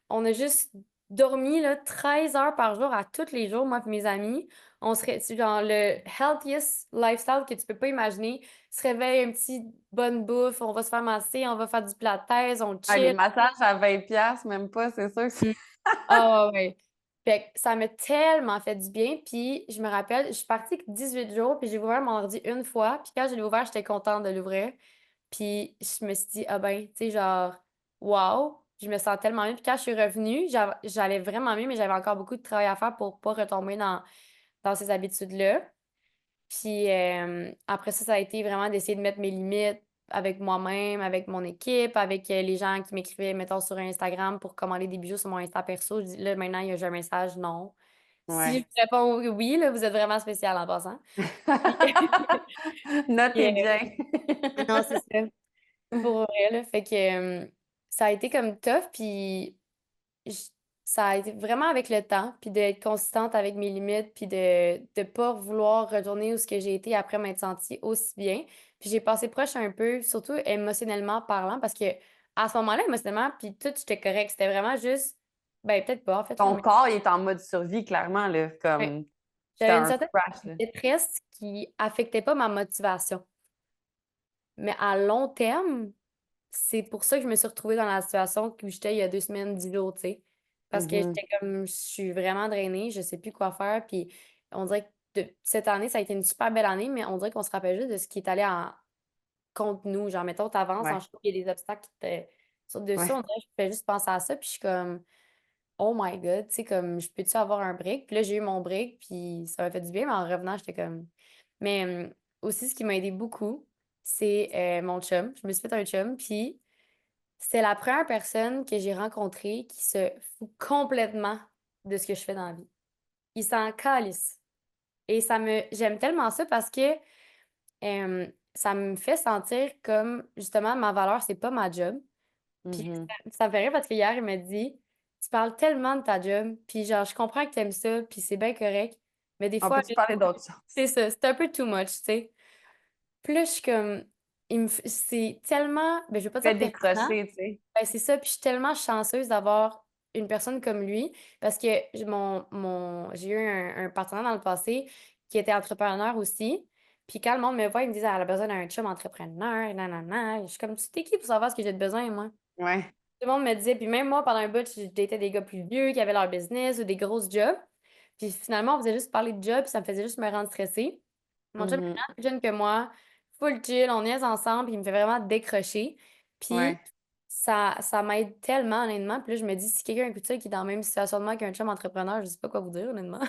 On a juste dormi, là, 13 heures par jour à tous les jours, moi et mes amis. On serait, c'est genre, le healthiest lifestyle que tu peux pas imaginer. Se réveille, un petit bonne bouffe, on va se faire masser, on va faire du pilates, on Ah, les chill. massages à 20$, même pas, c'est sûr que Mm. Ah ouais. Fait que ça m'a tellement fait du bien. Puis je me rappelle, je suis partie 18 jours, puis j'ai ouvert mon ordi une fois. Puis quand je l'ai ouvert, j'étais contente de l'ouvrir. Puis je me suis dit, ah ben, tu sais, genre, wow, je me sens tellement mieux. Puis quand je suis revenue, j'allais vraiment mieux, mais j'avais encore beaucoup de travail à faire pour pas retomber dans ces habitudes-là. Puis après ça, ça a été vraiment d'essayer de mettre mes limites avec moi-même, avec mon équipe, avec les gens qui m'écrivaient, mettons, sur Instagram pour commander des bijoux sur mon Insta perso. Je dis, là, maintenant, il y a un message, non. Si je ouais. réponds oui, là, vous êtes vraiment spécial en passant. Puis, puis, Notez bien. non, c'est ça. Pour vrai, là. Fait que ça a été comme tough, puis j- ça a été vraiment avec le temps, puis d'être consistante avec mes limites, puis de ne pas vouloir retourner où ce que j'ai été après m'être sentie aussi bien. Puis j'ai passé proche un peu, surtout émotionnellement parlant, parce que à ce moment-là, émotionnellement, puis tout, j'étais correct. C'était vraiment juste, ben peut-être pas en fait, là, Ton mais corps, il est en mode survie, clairement, là, ouais, comme c'était j'avais une un certaine crash, là. détresse qui affectait pas ma motivation. Mais à long terme, c'est pour ça que je me suis retrouvée dans la situation où j'étais il y a 2 semaines, 10 jours, tu sais. Parce que Mhm. j'étais comme, je suis vraiment drainée, je sais plus quoi faire. Puis on dirait que cette année, ça a été une super belle année, mais on dirait qu'on se rappelle juste de ce qui est allé contre nous. Genre, mettons, t'avances en Ouais, chemin, il y a des obstacles qui te sautent dessus. On ouais. dirait que je fais juste penser à ça. Puis je suis comme, oh my God, tu sais, comme, je peux-tu avoir un break? Puis là, j'ai eu mon break, puis ça m'a fait du bien, mais en revenant, j'étais comme. Mais aussi, ce qui m'a aidé beaucoup, c'est mon chum. Je me suis fait un chum, puis. C'est la première personne que j'ai rencontrée qui se fout complètement de ce que je fais dans la vie. Il s'en calisse. Et j'aime tellement ça parce que ça me fait sentir comme, justement, ma valeur, c'est pas ma job. Puis Mhm. ça me fait rire parce qu'hier, il m'a dit, tu parles tellement de ta job, puis genre, je comprends que t'aimes ça, puis c'est bien correct, mais des On fois, peut-tu parler d'autre c'est chose? ça, c'est un peu too much, tu sais. Puis là, je suis comme, c'est tellement, ben, je veux pas Fait dire pertinent. décrocher, tu sais. Ben, c'est ça, puis je suis tellement chanceuse d'avoir une personne comme lui parce que j'ai eu un partenaire dans le passé qui était entrepreneur aussi. Puis quand le monde me voit, il me dit «Ah, elle a besoin d'un chum entrepreneur, nanana. Je suis comme, tu t'es qui pour savoir ce que j'ai de besoin, moi? Ouais. Tout le monde me disait, puis même moi, pendant un bout, j'étais des gars plus vieux qui avaient leur business ou des grosses jobs. Puis finalement, on faisait juste parler de job, puis ça me faisait juste me rendre stressée. Mon chum est Mhm. vraiment plus jeune que moi, full chill, on niaise ensemble, puis il me fait vraiment décrocher. Puis Ouais. ça m'aide tellement, honnêtement. Puis là, je me dis, si quelqu'un écoute ça qui est dans la même situation de moi qu'un chum entrepreneur, je sais pas quoi vous dire, honnêtement.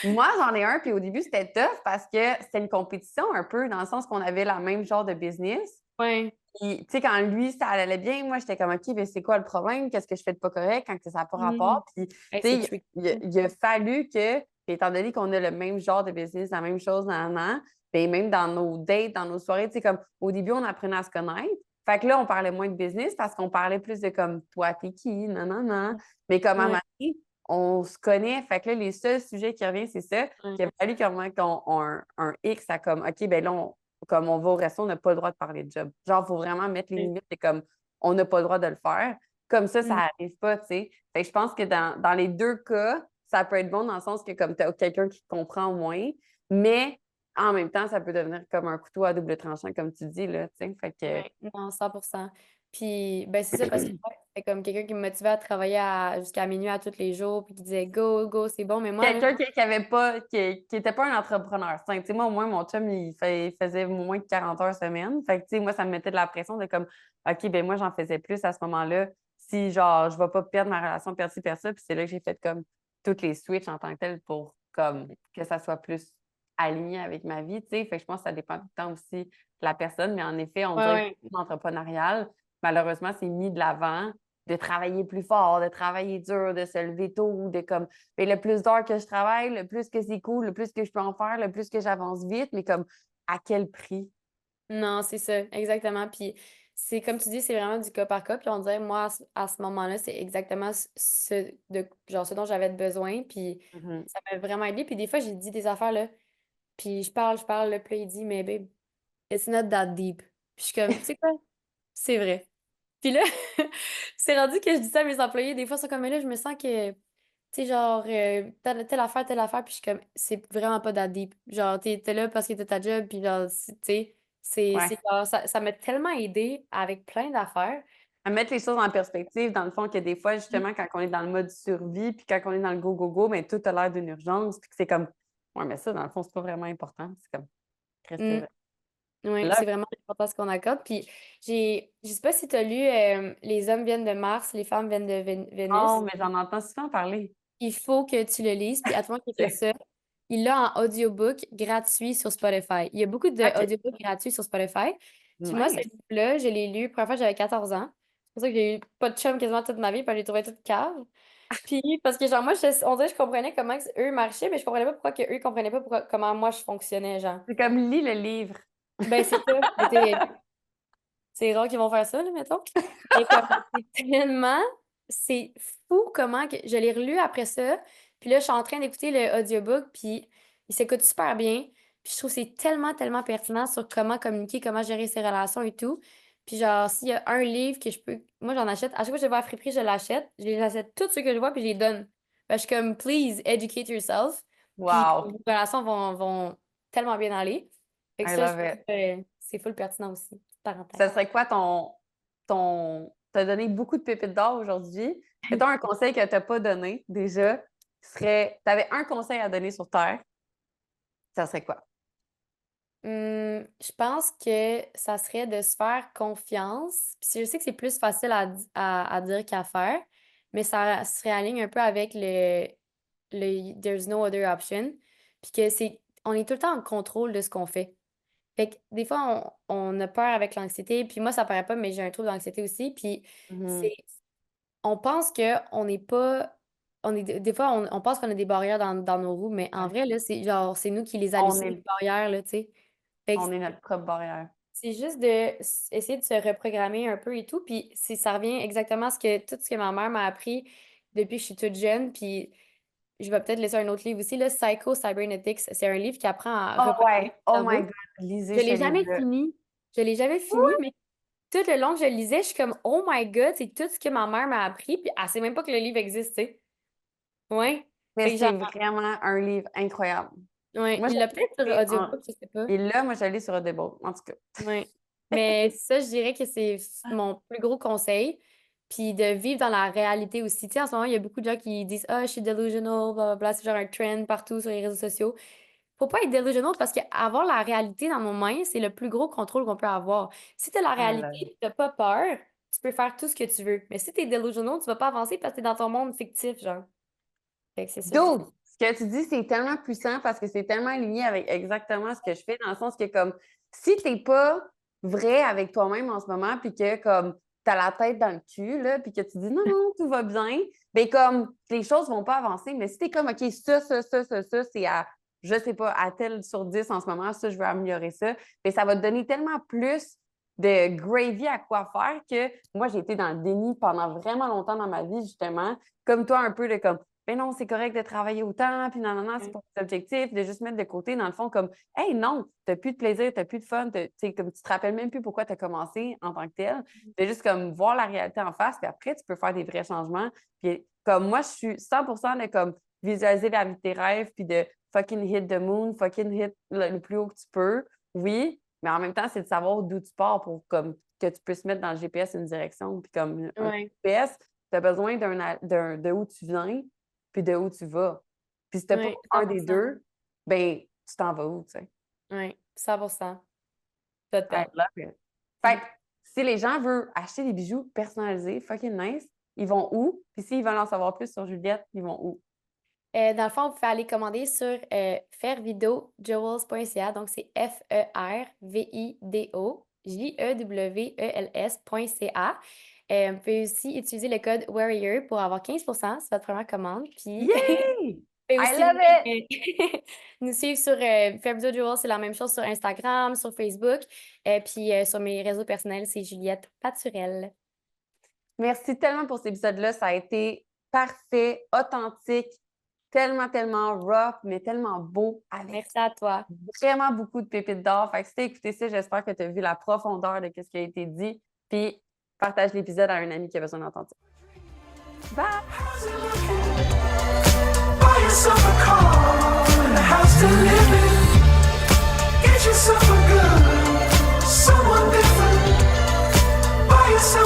Moi, j'en ai un, puis au début, c'était tough parce que c'était une compétition un peu, dans le sens qu'on avait la même genre de business. Ouais. Puis, tu sais, quand lui, ça allait bien, moi, j'étais comme, OK, mais c'est quoi le problème? Qu'est-ce que je fais de pas correct quand ça n'a pas Mhm. rapport? Puis, tu Hey, c'est sais, tricky. il a fallu que, puis étant donné qu'on a le même genre de business, la même chose dans an, puis même dans nos dates, dans nos soirées, tu sais, comme au début, on apprenait à se connaître. Fait que là, on parlait moins de business parce qu'on parlait plus de comme, toi, t'es qui? Non, non, non. Mais comme à Ouais. Marie, on se connaît. Fait que là, les seuls sujets qui reviennent, c'est ça. Ouais. Qu'il a fallu qu'on un X à comme, OK, ben là, comme on va au resto, on n'a pas le droit de parler de job. Genre, il faut vraiment mettre les limites. C'est comme, on n'a pas le droit de le faire. Comme ça Mhm. n'arrive pas, tu sais. Fait que je pense que dans les deux cas, ça peut être bon dans le sens que comme tu as quelqu'un qui te comprend moins, mais en même temps, ça peut devenir comme un couteau à double tranchant, comme tu dis, là, tu sais. Fait que, Ouais. Non, 100%. Puis, ben, c'est ça, parce que ouais, C'était comme quelqu'un qui me motivait à travailler jusqu'à minuit à tous les jours, puis qui disait go, go, c'est bon. Mais moi, là, Quelqu'un qui avait pas, qui était pas un entrepreneur sain. Tu sais, moi, au moins, mon chum, il faisait moins de 40 heures semaine. Fait que, tu sais, moi, ça me mettait de la pression de comme, OK, ben moi, j'en faisais plus à ce moment-là. Si, genre, je vais pas perdre ma relation, perdre ci, perdre ça. Puis c'est là que j'ai fait comme toutes les switches en tant que telles pour comme que ça soit plus aligné avec ma vie, tu sais. Fait que je pense que ça dépend tout le temps aussi de la personne. Mais en effet, on ouais, dirait que ouais. l'entrepreneurial, malheureusement, c'est mis de l'avant de travailler plus fort, de travailler dur, de se lever tôt, de comme mais le plus d'heures que je travaille, le plus que c'est cool, le plus que je peux en faire, le plus que j'avance vite, mais comme à quel prix? Non, c'est ça, exactement. Puis c'est comme tu dis, c'est vraiment du cas par cas. Puis on dirait, moi, à ce moment-là, c'est exactement genre, ce dont j'avais besoin. Puis Mhm. ça m'a vraiment aidé. Puis des fois, j'ai dit des affaires, là. Puis je parle, là. Puis là, il dit, mais babe, it's not that deep. Puis je suis comme, tu sais quoi? C'est vrai. Puis là, c'est rendu que je dis ça à mes employés. Des fois, c'est comme, mais là, je me sens que, tu sais, genre, telle affaire. Puis je suis comme, c'est vraiment pas that deep. Genre, t'es là parce que t'as ta job. Puis genre, tu sais, c'est Ouais. genre, ça m'a tellement aidé avec plein d'affaires. À mettre les choses en perspective, dans le fond, que des fois, justement, quand on est dans le mode survie, puis quand on est dans le go-go-go, mais tout a l'air d'une urgence, puis que c'est comme, ouais, mais ça, dans le fond, c'est pas vraiment important. C'est comme, Christ, c'est Mm. vrai. Oui, Là, c'est vraiment important ce qu'on accorde. Puis je sais pas si tu as lu Les hommes viennent de Mars, les femmes viennent de oh, Vénus. mais j'en entends souvent parler. Il faut que tu le lises. Puis à tout le monde qui écoute OK. ça, il l'a en audiobook gratuit sur Spotify. Il y a beaucoup OK. d'audiobooks gratuits sur Spotify. Puis moi, ce Nice. livre-là, je l'ai lu, la première fois, j'avais 14 ans. C'est pour ça que j'ai eu pas de chum quasiment toute ma vie, puis je l'ai trouvé toute cave. Puis parce que genre, moi, on dirait que je comprenais comment eux marchaient, mais je comprenais pas pourquoi que eux comprenaient pas comment moi je fonctionnais, genre. C'est comme, lis le livre. Ben, c'est ça. Mais c'est rare qu'ils vont faire ça, là, mettons. Mais comme, c'est fou comment que je l'ai relu après ça. Puis là, je suis en train d'écouter le audiobook, puis il s'écoute super bien. Puis je trouve que c'est tellement, tellement pertinent sur comment communiquer, comment gérer ses relations et tout. Puis genre, s'il y a un livre que je peux... Moi, j'en achète. À chaque fois que je vais à Friperie, je l'achète. Je les achète tous ceux que je vois, puis je les donne. Je suis comme, please, educate yourself. Puis Wow. vos relations vont tellement bien aller. Fait que I ça, je love trouve it. que c'est full pertinent aussi. Petite Ça parenthèse. serait quoi t'as donné beaucoup de pépites d'or aujourd'hui. Mettons un conseil que t'as pas donné déjà, t'avais un conseil à donner sur Terre, ça serait quoi? Je pense que ça serait de se faire confiance. Puis je sais que c'est plus facile à dire qu'à faire, mais ça se réaligne un peu avec le There's no other option. Puis que on est tout le temps en contrôle de ce qu'on fait. Fait que des fois, on a peur avec l'anxiété. Puis moi, ça paraît pas, mais j'ai un trouble d'anxiété aussi. Puis Mhm. c'est, on pense que on n'est pas, des fois, on pense qu'on a des barrières dans nos roues, mais en Ouais. vrai, là, c'est genre, c'est nous qui les On hallucinons, les est, barrières, là, tu sais. Fait que on est notre propre barrière. c'est juste de essayer de se reprogrammer un peu et tout. Puis ça revient exactement à tout ce que ma mère m'a appris depuis que je suis toute jeune. Puis je vais peut-être laisser un autre livre aussi, là, Psycho Cybernetics. C'est un livre qui apprend à Oh reprogrammer ouais, le oh my cerveau. God, lisez Je ce l'ai jamais livre-là. fini. Je l'ai jamais fini, mais tout le long que je le lisais, je suis comme, oh my God, c'est tout ce que ma mère m'a appris. Puis elle sait même pas que le livre existe, tu sais. Ouais. Mais Fait que genre, c'est vraiment un livre incroyable. ouais. Moi, Il l'a peut-être sur j'ai audiobook, je sais pas. et là, moi, j'allais sur Audible, en tout cas. Ouais. Mais ça, je dirais que c'est mon plus gros conseil. Puis de vivre dans la réalité aussi. Tu sais, en ce moment, il y a beaucoup de gens qui disent ah, je suis delusional, blablabla. C'est genre un trend partout sur les réseaux sociaux. Faut pas être delusional parce qu'avoir la réalité dans nos mains, c'est le plus gros contrôle qu'on peut avoir. Si tu as la I love it. réalité, tu pas peur, tu peux faire tout ce que tu veux. Mais si tu es delusional, tu vas pas avancer parce que tu es dans ton monde fictif, genre. Fait que c'est ça, je dirais. Dude, ce que tu dis, c'est tellement puissant parce que c'est tellement aligné avec exactement ce que je fais, dans le sens que comme si t'es pas vrai avec toi-même en ce moment, puis que comme t'as la tête dans le cul, là, puis que tu dis non, non, tout va bien, bien comme les choses vont pas avancer. Mais si t'es comme OK, ça, c'est à, je sais pas, à tel sur 10 en ce moment, ça, je veux améliorer ça, bien, ça va te donner tellement plus de gravy à quoi faire que moi, j'ai été dans le déni pendant vraiment longtemps dans ma vie, justement, comme toi, un peu de comme ben non, c'est correct de travailler autant, puis non, non, non, c'est Ouais. pour tes objectifs, de juste mettre de côté, dans le fond, comme, hey, non, t'as plus de plaisir, t'as plus de fun, tu sais, comme tu te rappelles même plus pourquoi tu as commencé en tant que tel. De juste comme voir la réalité en face, puis après, tu peux faire des vrais changements. Puis comme moi, je suis 100% de comme visualiser la vie de tes rêves, puis de fucking hit the moon, fucking hit le plus haut que tu peux, oui, mais en même temps, c'est de savoir d'où tu pars pour comme que tu peux se mettre dans le GPS une direction. Puis comme un Ouais, GPS, tu as besoin de où tu viens, puis de où tu vas. Puis si tu pas ouais, un des 100%. deux, ben tu t'en vas où, tu sais? Ouais, 100%. I Total. love it. Fait que si les gens veulent acheter des bijoux personnalisés, fucking nice, ils vont où? Puis s'ils veulent en savoir plus sur Juliette, ils vont où? Dans le fond, vous pouvez aller commander sur fervidojewels.ca. Donc, c'est FERVIDO, vous pouvez aussi utiliser le code WARRIOR pour avoir 15% sur votre première commande. Puis, Yay! vous pouvez I aussi love it! nous suivre sur Fervido Jewels, c'est la même chose sur Instagram, sur Facebook. Puis, sur mes réseaux personnels, c'est Juliette Paturel. Merci tellement pour cet épisode-là. Ça a été parfait, authentique, tellement, tellement rough, mais tellement beau, avec Merci à toi. vraiment beaucoup de pépites d'or. Fait que si t'as écouté ça, j'espère que tu as vu la profondeur de ce qui a été dit. Puis partage l'épisode à un ami qui a besoin d'entendre ça. Bye!